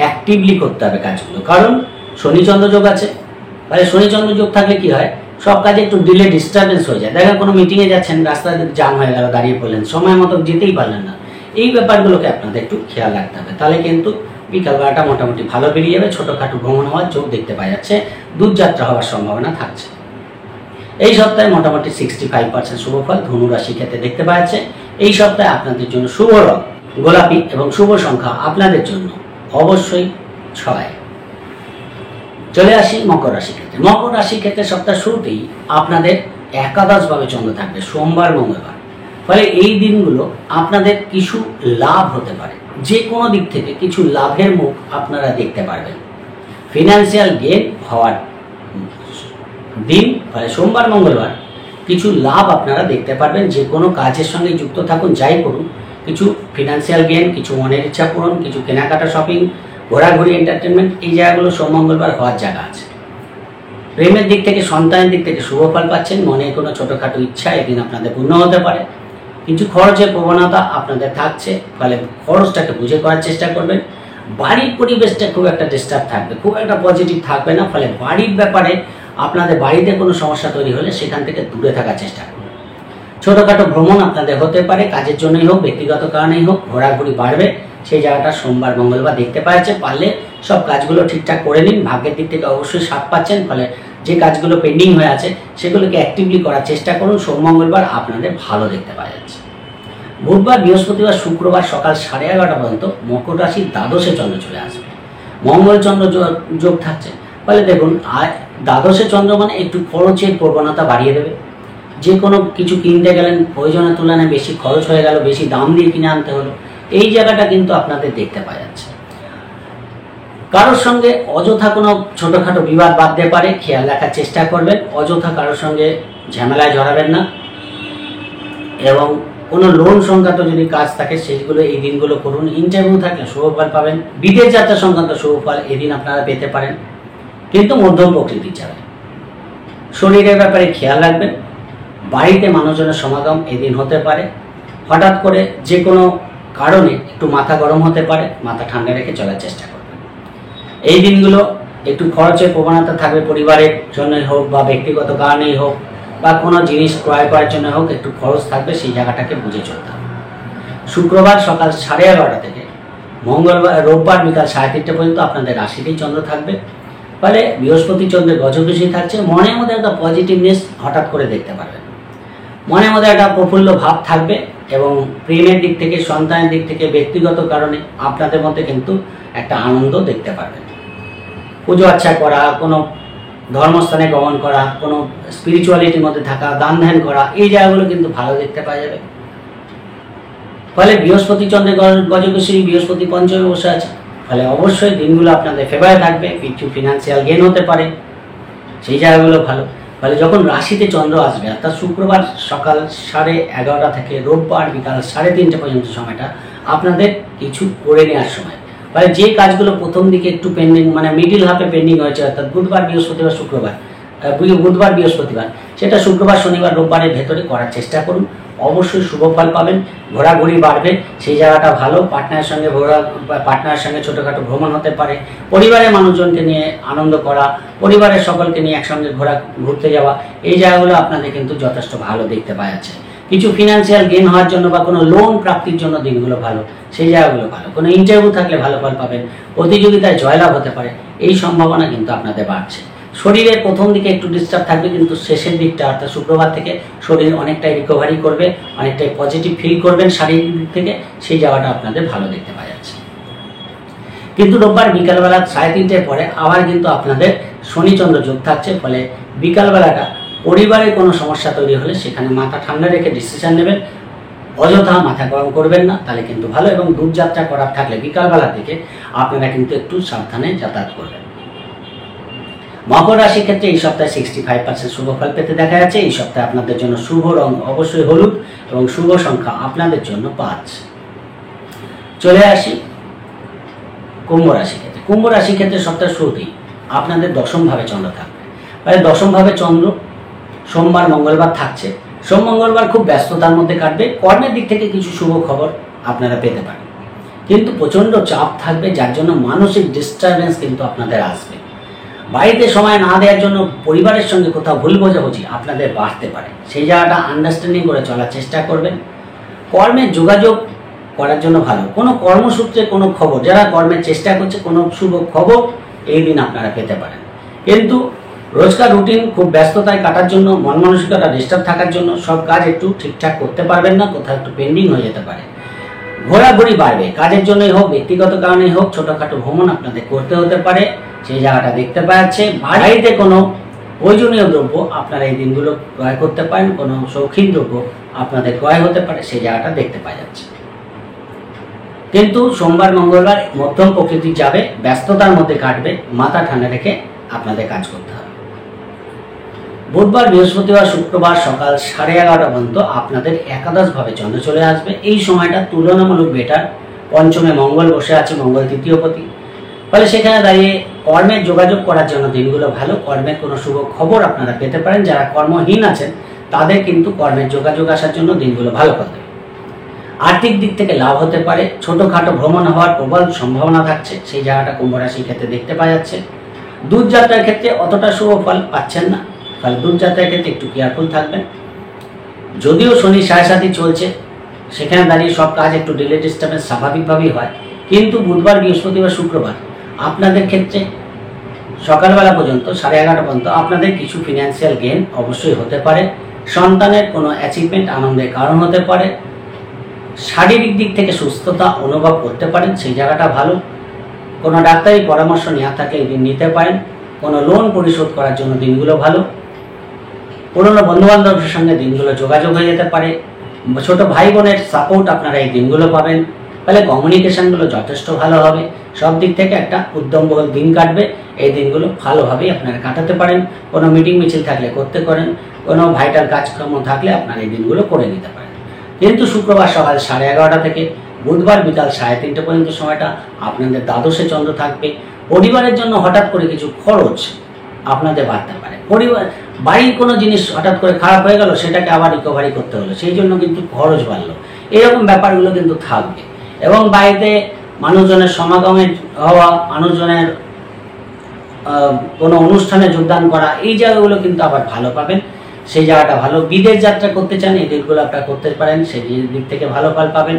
অ্যাক্টিভলি করতে হবে কাজগুলো, কারণ শনি চন্দ্র যোগ আছে। তাহলে শনি চন্দ্র যোগ থাকলে কি হয়, সব কাজে একটু ডিলে ডিস্টারবেন্স হয়ে যায়। দেখেন কোনো মিটিংয়ে যাচ্ছেন, রাস্তায় জাম হয়ে গেল, দাঁড়িয়ে পড়লেন, সময় মতো যেতেই পারলেন না। এই ব্যাপারগুলোকে আপনাদের একটু খেয়াল রাখতে হবে, তাহলে কিন্তু বিকালবেলাটা মোটামুটি ভালো বেরিয়ে যাবে। ছোটোখাটো ভ্রমণ হওয়ার যোগ দেখতে পাওয়া যাচ্ছে, দূরযাত্রা হওয়ার সম্ভাবনা থাকছে। এই সপ্তাহে মোটামুটি 65% শুভ ফল ধনু রাশি ক্ষেত্রে দেখতে পাওয়া যাচ্ছে। এই সপ্তাহে আপনাদের জন্য শুভ রং গোলাপি এবং শুভ সংখ্যা আপনাদের জন্য অবশ্যই 6। চলে আসি মকর রাশি ক্ষেত্রে। মকর রাশি ক্ষেত্রে সপ্তাহ শুরুতেই আপনাদের একাদশভাবে চন্দ্র থাকবে, সোমবার মঙ্গলবার। ফলে এই দিনগুলো আপনাদের কিছু লাভ হতে পারে, যে কোনো দিক থেকে কিছু লাভের মুখ আপনারা দেখতে পারবেন। ফিনান্সিয়াল গেইন হওয়ার দিন, ফলে সোমবার মঙ্গলবার কিছু লাভ আপনারা দেখতে পারবেন। যে কোনো কাজের সঙ্গে যুক্ত থাকুন, যাই করুন, কিছু ফিনান্সিয়াল গেইন, কিছু মনের ইচ্ছা পূরণ, কিছু কেনাকাটা, শপিং, ঘোরাঘুরি, এন্টারটেনমেন্ট, এই জায়গাগুলো সোম মঙ্গলবার হওয়ার জায়গা আছে। প্রেমের দিক থেকে, সন্তানের দিক থেকে শুভ ফল পাচ্ছেন। মনে কোনো ছোটোখাটো ইচ্ছা এদিন আপনাদের পূর্ণ হতে পারে। কিছু খরচের প্রবণতা আপনাদের থাকছে, ফলে খরচটাকে বুঝে করার চেষ্টা করবেন। বাড়ির পরিবেশটা খুব একটা ডিস্টার্ব থাকবে, খুব একটা পজিটিভ থাকবে না। ফলে বাড়ির ব্যাপারে আপনাদের বাড়িতে কোনো সমস্যা তৈরি হলে সেখান থেকে দূরে থাকার চেষ্টা করুন। ছোটোখাটো ভ্রমণ আপনাদের হতে পারে, কাজের জন্যই হোক, ব্যক্তিগত কারণেই হোক, ঘোরাঘুরি বাড়বে। সেই জায়গাটা সোমবার মঙ্গলবার দেখতে পাওয়া যাচ্ছে। পারলে সব কাজগুলো ঠিকঠাক করে নিন। ভাগ্যের দিক থেকে অবশ্যই 7 পাচ্ছেন, ফলে যে কাজগুলো পেন্ডিং হয়ে আছে সেগুলোকে অ্যাক্টিভলি করার চেষ্টা করুন। সোম মঙ্গলবার আপনাদের ভালো দেখতে পাওয়া যাচ্ছে। বুধবার, বৃহস্পতিবার, শুক্রবার সকাল 11:30 পর্যন্ত মকর রাশির দ্বাদশে চন্দ্র চলে আসবে, মঙ্গল চন্দ্র যোগ থাকছে। ফলে দেখুন, দ্বাদশে চন্দ্র মানে একটু খরচের প্রবণতা বাড়িয়ে দেবে। যে কোনো কিছু কিনতে গেলেন, প্রয়োজনের তুলনায় বেশি খরচ হয়ে গেল, বেশি দাম দিয়ে কিনে আনতে হলো, এই জায়গাটা কিন্তু আপনাদের দেখতে পাওয়া যাচ্ছে। কারোর সঙ্গে অযথা কোনো ছোটোখাটো বিবাদ বাঁধতে পারে, খেয়াল রাখার চেষ্টা করবেন। অযথা কারোর সঙ্গে ঝামেলায় জড়াবেন না। এবং কোনো লোন সংক্রান্ত যদি কাজ থাকে সেগুলো এই দিনগুলো করুন। ইন্টারভিউ থাকলে শুভ ফল পাবেন। বিদেশ যাত্রা সংক্রান্ত শুভ ফল এদিন আপনারা পেতে পারেন, কিন্তু মধ্যম প্রকৃতির যাবে। শরীরের ব্যাপারে খেয়াল রাখবেন। বাড়িতে মানুষজনের সমাগম এদিন হতে পারে। হঠাৎ করে যে কোনো কারণে একটু মাথা গরম হতে পারে, মাথা ঠান্ডা রেখে চলার চেষ্টা করবেন। এই দিনগুলো একটু খরচের প্রবণতা থাকবে, পরিবারের জন্যই হোক বা ব্যক্তিগত কারণেই হোক বা কোনো জিনিস ক্রয় করার জন্য হোক, একটু খরচ থাকবে, সেই জায়গাটাকে বুঝে চলতে হবে। শুক্রবার সকাল 11:30 থেকে রোববার বিকাল 3:30 পর্যন্ত আপনাদের রাশিতেই চন্দ্র থাকবে। ফলে বৃহস্পতি চন্দ্রের গজকেশী থাকছে। মনের মধ্যে একটা পজিটিভনেস হঠাৎ করে দেখতে পারবেন, মনের মধ্যে একটা প্রফুল্ল ভাব থাকবে। এবং প্রেমের দিক থেকে, সন্তানের দিক থেকে, ব্যক্তিগত কারণে আপনাদের মধ্যে কিন্তু একটা আনন্দ দেখতে পারবেন। পুজো আর্চা করা, কোনো ধর্মস্থানে গমন করা, কোনো স্পিরিচুয়ালিটির মধ্যে থাকা, দান ধ্যান করা, এই জায়গাগুলো কিন্তু ভালো দেখতে পাওয়া যাবে। ফলে বৃহস্পতি চন্দ্রের গজকেশী, বৃহস্পতি পঞ্চমে বসে আছে। ফলে অবশ্যই দিনগুলো আপনাদের ফেভারে থাকবে, কিছু ফিনান্সিয়াল গেইন হতে পারে, সেই জায়গাগুলো ভালো। ফলে যখন রাশিতে চন্দ্র আসবে অর্থাৎ শুক্রবার সকাল 11:30 থেকে রোববার বিকাল 3:30 পর্যন্ত সময়টা আপনাদের কিছু করে নেওয়ার সময়। ফলে যে কাজগুলো প্রথম দিকে একটু পেন্ডিং, মানে মিডিল হাফে পেন্ডিং হয়েছে, অর্থাৎ বুধবার বৃহস্পতিবার শুক্রবার, বুধবার বৃহস্পতিবার, সেটা শুক্রবার শনিবার রোববারের ভেতরে করার চেষ্টা করুন। অবশ্যই শুভ ফল পাবেন, ঘোরাঘুরি বাড়বে, সেই জায়গাটা ভালো। পার্টনারের সঙ্গে ছোটোখাটো ভ্রমণ হতে পারে, পরিবারের মানুষজনকে নিয়ে আনন্দ করা, পরিবারের সকলকে নিয়ে একসঙ্গে ঘুরতে যাওয়া, এই জায়গাগুলো আপনাদের কিন্তু যথেষ্ট ভালো দেখতে পাওয়া যাচ্ছে। কিছু ফিনান্সিয়াল গেইন হওয়ার জন্য বা কোনো লোন প্রাপ্তির জন্য দিনগুলো ভালো, সেই জায়গাগুলো ভালো। কোনো ইন্টারভিউ থাকলে ভালো ফল পাবেন, প্রতিযোগিতায় জয়লাভ হতে পারে, এই সম্ভাবনা কিন্তু আপনাদের বাড়ছে। শরীরের প্রথম দিকে একটু ডিস্টার্ব থাকবে, কিন্তু শেষের দিকটা অর্থাৎ শুক্রবার থেকে শরীর অনেকটাই রিকভারি করবে, অনেকটাই পজিটিভ ফিল করবেন শারীরিক দিক থেকে, সেই জায়গাটা আপনাদের ভালো দেখতে পাওয়া যাচ্ছে। কিন্তু রোববার বিকালবেলা 3:30 পরে আবার কিন্তু আপনাদের শনিচন্দ্র যোগ থাকছে। ফলে বিকালবেলাটা পরিবারে কোনো সমস্যা তৈরি হলে সেখানে মাথা ঠান্ডা রেখে ডিসিশন নেবেন, অযথা মাথা গরম করবেন না, তাহলে কিন্তু ভালো। এবং দূরযাত্রা করার থাকলে বিকালবেলার দিকে আপনারা কিন্তু একটু সাবধানে যাতায়াত করবেন। মকর রাশির ক্ষেত্রে এই সপ্তাহে 65% শুভ ফল পেতে দেখা যাচ্ছে। এই সপ্তাহে আপনাদের জন্য শুভ রং অবশ্যই হলুদ এবং শুভ সংখ্যা আপনাদের জন্য 5। চলে আসি কুম্ভ রাশির ক্ষেত্রে। কুম্ভ রাশির ক্ষেত্রে সপ্তাহের শুরুতেই আপনাদের দশম ভাবে চন্দ্র থাকবে। মানে দশম ভাবে চন্দ্র সোমবার মঙ্গলবার থাকছে। সোম মঙ্গলবার খুব ব্যস্ততার মধ্যে কাটবে, কর্মের দিক থেকে কিছু শুভ খবর আপনারা পেতে পারেন, কিন্তু প্রচণ্ড চাপ থাকবে, যার জন্য মানসিক ডিস্টারবেন্স কিন্তু আপনাদের আসবে। বাড়িতে সময় না দেওয়ার জন্য পরিবারের সঙ্গে কোথাও ভুল বোঝাবুঝি আপনাদের বাড়তে পারে, সেই জায়গাটা আন্ডারস্ট্যান্ডিং করে চলার চেষ্টা করবেন। কর্মের যোগাযোগ করার জন্য ভালো, কোনো কর্মসূত্রে কোনো খবর, যারা কর্মের চেষ্টা করছে কোনো শুভ খবর এই দিন আপনারা পেতে পারেন। কিন্তু রোজকার রুটিন খুব ব্যস্ততায় কাটার জন্য, মন মানসিকতা ডিস্টার্ব থাকার জন্য সব কাজ একটু ঠিকঠাক করতে পারবেন না, কোথাও একটু পেন্ডিং হয়ে যেতে পারে। ঘোরাঘুরি বাড়বে, কাজের জন্যই হোক ব্যক্তিগত কারণেই হোক, ছোটোখাটো ভ্রমণ আপনাদের করতে হতে পারে, সেই জায়গাটা দেখতে পাওয়া যাচ্ছে। বাড়িতে কোনো প্রয়োজনীয় দ্রব্য আপনারা এই দিনগুলো ক্রয় করতে পারেন, কোনো শৌখিন দ্রব্য আপনাদের ক্রয় হতে পারে, সেই জায়গাটা দেখতে পাওয়া যাচ্ছে। কিন্তু সোমবার মঙ্গলবার মধ্যম প্রকৃতি যাবে, ব্যস্ততার মধ্যে কাটবে, মাথা ঠান্ডা রেখে আপনাদের কাজ করতে হবে। বুধবার বৃহস্পতিবার শুক্রবার সকাল 11:30 পর্যন্ত আপনাদের একাদশ ভাবে চন্দ্র চলে আসবে। এই সময়টা তুলনামূলক বেটার। পঞ্চমে মঙ্গল বসে আছে, মঙ্গল তৃতীয়পতি। ফলে সেখানে দাঁড়িয়ে কর্মের যোগাযোগ করার জন্য দিনগুলো ভালো। কর্মের কোনো শুভ খবর আপনারা পেতে পারেন। যারা কর্মহীন আছেন তাদের কিন্তু কর্মের যোগাযোগ আসার জন্য দিনগুলো ভালো হবে। আর্থিক দিক থেকে লাভ হতে পারে, ছোটোখাটো ভ্রমণ হওয়ার প্রবল সম্ভাবনা থাকছে, সেই জায়গাটা কুম্ভ রাশির ক্ষেত্রে দেখতে পাওয়া যাচ্ছে। দূরযাত্রার ক্ষেত্রে অতটা শুভ ফল পাচ্ছেন না, ফলে দূরযাত্রার ক্ষেত্রে একটু কেয়ারফুল থাকবেন। যদিও শনি 7.5 চলছে, সেখানে দাঁড়িয়ে সব কাজ একটু ডিলে ডিস্টার্বেন্স স্বাভাবিকভাবেই হয়, কিন্তু বুধবার বৃহস্পতিবার শুক্রবার আপনাদের ক্ষেত্রে সকালবেলা পর্যন্ত 11:30 পর্যন্ত আপনাদের কিছু ফিনান্সিয়াল গেইন অবশ্যই হতে পারে। সন্তানের কোনো অ্যাচিভমেন্ট আনন্দের কারণ হতে পারে। শারীরিক দিক থেকে সুস্থতা অনুভব করতে পারেন, সেই জায়গাটা ভালো। কোনো ডাক্তারি পরামর্শ নেওয়া থাকলে এই দিন নিতে পারেন। কোনো লোন পরিশোধ করার জন্য দিনগুলো ভালো। পুরনো বন্ধুবান্ধবের সঙ্গে দিনগুলো যোগাযোগ হয়ে যেতে পারে। ছোট ভাই বোনের সাপোর্ট আপনারা এই দিনগুলো পাবেন। ফলে কমিউনিকেশনগুলো যথেষ্ট ভালো হবে। সব দিক থেকে একটা উদ্যমবহুল দিন কাটবে। এই দিনগুলো ভালোভাবেই আপনারা কাটাতে পারেন। কোনো মিটিং মিছিল থাকলে করতে পারেন, কোনো ভাইটাল কাজকর্ম থাকলে আপনারা এই দিনগুলো করে নিতে পারেন। কিন্তু শুক্রবার সকাল 11:30 থেকে বুধবার বিকাল 3:30 পর্যন্ত সময়টা আপনাদের দ্বাদশে চন্দ্র থাকবে। পরিবারের জন্য হঠাৎ করে কিছু খরচ আপনাদের বাড়তে পারে। বাড়ির কোনো জিনিস হঠাৎ করে খারাপ হয়ে গেল, সেটাকে আবার রিকভারি করতে হলো, সেই জন্য কিন্তু খরচ বাড়লো, এরকম ব্যাপারগুলো কিন্তু থাকবে। এবং বাড়িতে মানুষজনের সমাগমের হওয়া, মানুষজনের কোনো অনুষ্ঠানে যোগদান করা, এই জায়গাগুলো কিন্তু আবার ভালো পাবেন, সেই জায়গাটা ভালো। বিদেশ যাত্রা করতে চান, এই দিকগুলো আপনারা করতে পারেন, সেই দিক থেকে ভালো ফল পাবেন।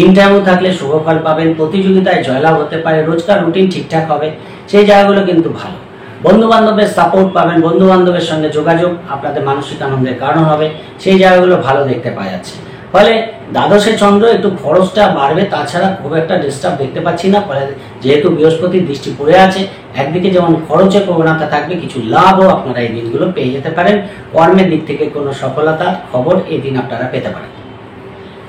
ইন্টারভিউ থাকলে শুভ ফল পাবেন। প্রতিযোগিতায় জয়লাভ হতে পারে। রোজকার রুটিন ঠিকঠাক হবে, সেই জায়গাগুলো কিন্তু ভালো। বন্ধু বান্ধবের সাপোর্ট পাবেন। বন্ধু বান্ধবের সঙ্গে যোগাযোগ আপনাদের মানসিক আনন্দের কারণ হবে, সেই জায়গাগুলো ভালো দেখতে পাওয়া যাচ্ছে। ফলে দ্বাদশে চন্দ্র একটু খরচটা বাড়বে, তাছাড়া খুব একটা ডিস্টার্ব দেখতে পাচ্ছি না। ফলে যেহেতু বৃহস্পতির দৃষ্টি পড়ে আছে, একদিকে যেমন খরচের প্রবণতা থাকবে, কিছু লাভও আপনারা এই দিনগুলো পেয়ে যেতে পারেন। কর্মের দিক থেকে কোনো সফলতার খবর এই দিন আপনারা পেতে পারেন।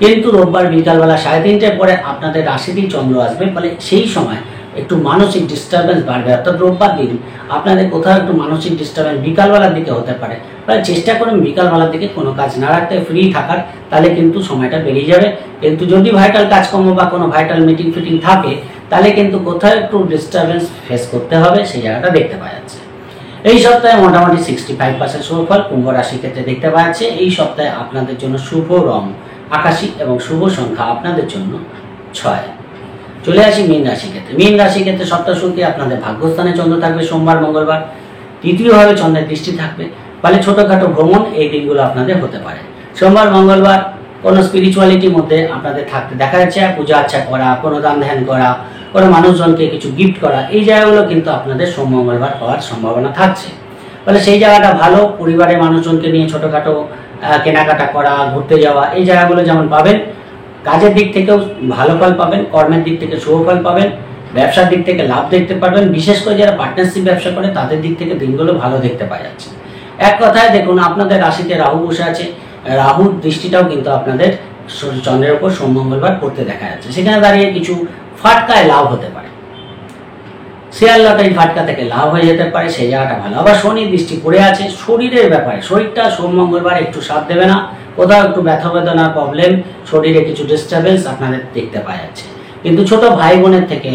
কিন্তু রোববার বিকালবেলা 3:30 পরে আপনাদের রাশিতেই চন্দ্র আসবে, ফলে সেই সময় একটু মানসিক ডিস্টারবেন্স বাড়বে। অর্থাৎ রোববার দিন আপনাদের কোথাও একটু মানসিক ডিস্টারবেন্স বিকালবেলার দিকে হতে পারে, তাহলে চেষ্টা করুন বিকালবেলার দিকে কোনো কাজ না রাখতে, ফ্রি থাকার, তাহলে কিন্তু সময়টা বেরিয়ে যাবে। কিন্তু যদি ভাইটাল কাজকর্ম বা কোনো ভাইটাল মিটিং ফিটিং থাকে তাহলে কিন্তু কোথাও একটু ডিস্টারবেন্স ফেস করতে হবে, সেই জায়গাটা দেখতে পাওয়া যাচ্ছে। এই সপ্তাহে মোটামুটি 65% শুভফল কুম্ভ রাশির ক্ষেত্রে দেখতে পাওয়া যাচ্ছে। এই সপ্তাহে আপনাদের জন্য শুভ রং আকাশী এবং শুভ সংখ্যা আপনাদের জন্য 6। চলে আসি মীন রাশির ক্ষেত্রে। মীন রাশির ক্ষেত্রে সপ্তাহ শুরুতে আপনাদের ভাগ্যস্থানে চন্দ্র থাকবে সোমবার মঙ্গলবার, তৃতীয়ভাবে চন্দ্রের দৃষ্টি থাকবে, ফলে ছোটখাটো ভ্রমণ এই দিনগুলো আপনাদের হতে পারে। সোমবার মঙ্গলবার কোনো স্পিরিচুয়ালিটির মধ্যে আপনাদের থাকতে দেখা যাচ্ছে, পূজা আর্চা করা, কোনো দান ধ্যান করা, কোনো মানুষজনকে কিছু গিফট করা, এই জায়গাগুলো কিন্তু আপনাদের সোম মঙ্গলবার হওয়ার সম্ভাবনা থাকছে। ফলে সেই জায়গাটা ভালো, পরিবারের মানুষজনকে নিয়ে ছোটোখাটো কেনাকাটা করা, ঘুরতে যাওয়া, এই জায়গাগুলো যেমন পাবেন। কাজের দিক থেকেও ভালো ফল পাবেন, কর্মের দিক থেকে শুভ ফল পাবেন, ব্যবসার দিক থেকে লাভ দেখতে পারবেন। বিশেষ করে যারা পার্টনারশিপ ব্যবসা করে তাদের দিক থেকে দিনগুলো ভালো দেখতে পাওয়া যাচ্ছে। এক কথায় দেখুন, আপনাদের রাশিতে রাহু বসে আছে, রাহুর দৃষ্টিটাও কিন্তু আপনাদের চন্দ্রের উপর সোম মঙ্গলবার পড়তে দেখা যাচ্ছে। সেখানে দাঁড়িয়ে কিছু ফাটকায় লাভ হতে পারে, শেয়ার লটারি ফাটকা থেকে লাভ হয়ে যেতে পারে, সেই জায়গাটা ভালো। আবার শনির দৃষ্টি পড়ে আছে শরীরের ব্যাপারে, শরীরটা সোম মঙ্গলবার একটু সাথ দেবে না, কোথাও একটু ব্যথা বেদনার প্রবলেম, শরীরে কিছু ডিস্টারবেন্স আপনাদের দেখতে পাওয়া যাচ্ছে। কিন্তু ছোট ভাই বোনের থেকে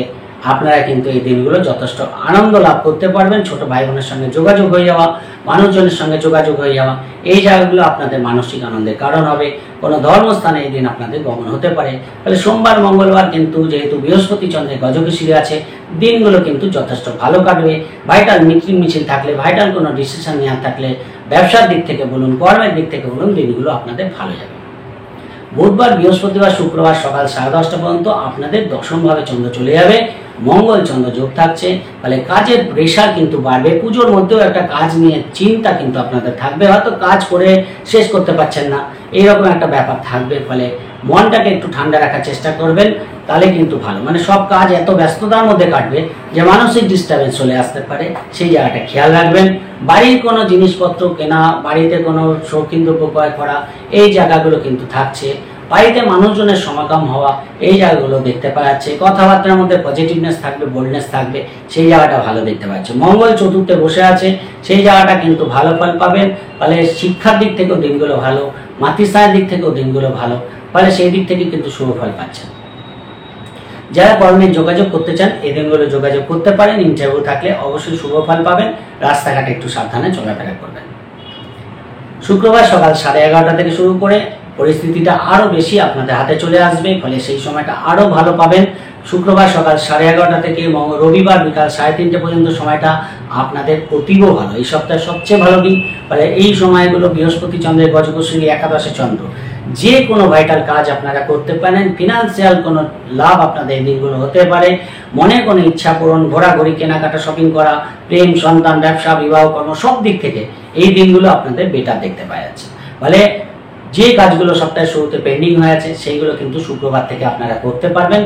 আপনারা কিন্তু এই দিনগুলো যথেষ্ট আনন্দ লাভ করতে পারবেন। ছোট ভাই বোনের সঙ্গে যোগাযোগ হয়ে যাওয়া, মানুষজনের সঙ্গে যোগাযোগ হয়ে যাওয়া, এই জায়গাগুলো আপনাদের মানসিক আনন্দের কারণ হবে। কোনো ধর্মস্থানে এই দিন আপনাদের গমন হতে পারে। তাহলে সোমবার মঙ্গলবার কিন্তু যেহেতু বৃহস্পতি চন্দ্রের গজকেশরী আছে, দিনগুলো কিন্তু যথেষ্ট ভালো কাটবে। ভাইটাল মিটিং মিছিল থাকলে, ভাইটাল কোনো ডিসিশন নেওয়া থাকলে, ব্যবসার দিক থেকে বলুন, কর্মের দিক থেকে বলুন, দিনগুলো আপনাদের ভালো যাবে। বুধবার, বৃহস্পতিবার, শুক্রবার সকাল 10:30 পর্যন্ত আপনাদের দশমভাবে চন্দ্র চলে যাবে, মঙ্গল চন্দ্র যোগ থাকছে। ফলে কাজের প্রেশার কিন্তু বাড়বে। পুজোর মধ্যেও একটা কাজ নিয়ে চিন্তা কিন্তু আপনাদের থাকবে, হয়তো কাজ করে শেষ করতে পারছেন না, এইরকম একটা ব্যাপার থাকবে। ফলে মনটাকে একটু ঠান্ডা রাখার চেষ্টা করবেন, তাহলে কিন্তু ভালো। মানে সব কাজ এত ব্যস্ততার মধ্যে কাটবে যে মানসিক ডিস্টারবেন্স চলে আসতে পারে, সেই জায়গাটা খেয়াল রাখবেন। বাড়ির কোনো জিনিসপত্র কেনা, বাড়িতে কোনো শৌখিন দ্রব্য ক্রয় করা, এই জায়গাগুলো কিন্তু থাকছে। বাড়িতে মানুষজনের সমাগম হওয়া, এই জায়গাগুলো দেখতে পাওয়া যাচ্ছে। কথাবার্তার মধ্যে পজিটিভনেস থাকবে, বোল্ডনেস থাকবে, সেই জায়গাটা ভালো দেখতে পাচ্ছে। মঙ্গল চতুর্থে বসে আছে, সেই জায়গাটা কিন্তু ভালো ফল পাবেন। ফলে শিক্ষার দিক থেকেও দিনগুলো ভালো, মাতৃস্থানের দিক থেকেও দিনগুলো ভালো, ফলে সেই দিক থেকে কিন্তু শুভ ফল পাচ্ছেন। যারা কর্মে যোগাযোগ করতে চান এই দিনগুলো যোগাযোগ করতে পারেন। ইন্টারভিউ থাকলে অবশ্যই শুভ ফল পাবেন। রাস্তাঘাটে একটু সাবধানে চলাফেরা করবেন। শুক্রবার সকাল 11:30 থেকে শুরু করে পরিস্থিতিটা আরো বেশি আপনাদের হাতে চলে আসবে, ফলে সেই সময়টা আরো ভালো পাবেন। শুক্রবার সকাল 11:30 থেকে রবিবার বিকাল 3:30 পর্যন্ত সময়টা আপনাদের অতীব ভালো। এই সপ্তাহের সবচেয়ে ভালো দিন। ফলে এই সময়গুলো বৃহস্পতি চন্দ্রের গজকেশরী একাদশে চন্দ্র, যে কোনো ভাইটাল কাজ আপনারা করতে পারেন। ফিনান্সিয়াল কোনো লাভ আপনাদের এই দিনগুলো হতে পারে। মনে কোনো ইচ্ছা পূরণ, ঘোরাঘুরি, কেনাকাটা, শপিং করা, প্রেম, সন্তান, ব্যবসা, বিবাহ, কর্ম, সব দিক থেকে এই দিনগুলো আপনাদের বেটার দেখতে পাওয়া যাচ্ছে। ফলে যে কাজগুলো সপ্তাহের শুরুতে পেন্ডিং হয়ে আছে সেইগুলো কিন্তু শুক্রবার থেকে আপনারা করতে পারবেন।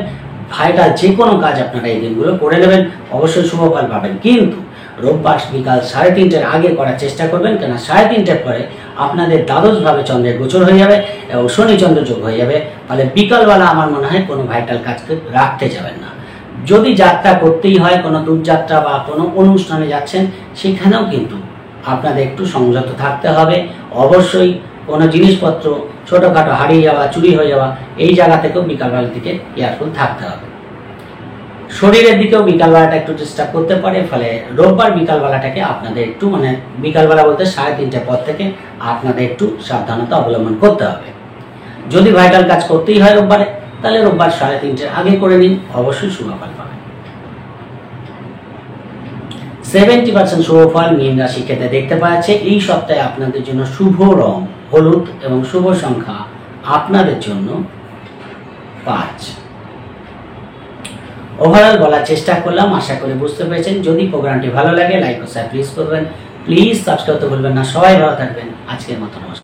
ভাইটাল যে কোনো কাজ আপনারা এই দিনগুলো করে নেবেন, অবশ্যই শুভ ফল পাবেন। কিন্তু রোববার বিকাল 3:30 আগে করার চেষ্টা করবেন, কেন 3:30 পরে আপনাদের দ্বাদশভাবে চন্দ্রের গোচর হয়ে যাবে এবং শনি চন্দ্র যোগ হয়ে যাবে। ফলে বিকালবেলা আমার মনে হয় কোনো ভাইটাল কাজকে রাখতে যাবেন না। যদি যাত্রা করতেই হয়, কোনো দূরযাত্রা বা কোনো অনুষ্ঠানে যাচ্ছেন, সেখানেও কিন্তু আপনাদের একটু সংযত থাকতে হবে। অবশ্যই কোনো জিনিসপত্র ছোটোখাটো হারিয়ে যাওয়া, চুরি হয়ে যাওয়া, এই জায়গা থেকেও বিকালবেলার দিকে কেয়ারফুল থাকতে হবে। শরীরের দিকেও বিকালবেলাটা একটু ডিস্টার্ব করতে পারে। ফলে রোববার বিকালবেলাটাকে আপনাদের একটু বিকালবেলা বলতে 3:30 পর থেকে আপনাদের একটু সাবধানতা অবলম্বন করতে হবে। যদি ভাইটাল কাজ করতেই হয় রোববারে, তাহলে রোববার 3:30 আগে করে নিন, অবশ্যই শুভ ফল পাবেন। 70% শুভ ফল মীন রাশির ক্ষেত্রে দেখতে পাওয়া যাচ্ছে। এই সপ্তাহে আপনাদের জন্য শুভ রং হলুদ এবং শুভ সংখ্যা আপনাদের জন্য 5। ওভারঅল বলার চেষ্টা করলাম, আশা করি বুঝতে পেরেছেন। যদি প্রোগ্রামটি ভালো লাগে লাইক ও শেয়ার প্লিজ করবেন, প্লিজ সাবস্ক্রাইব করতে ভুলবেন না। সবাই ভালো থাকবেন। আজকের মতো নমস্কার।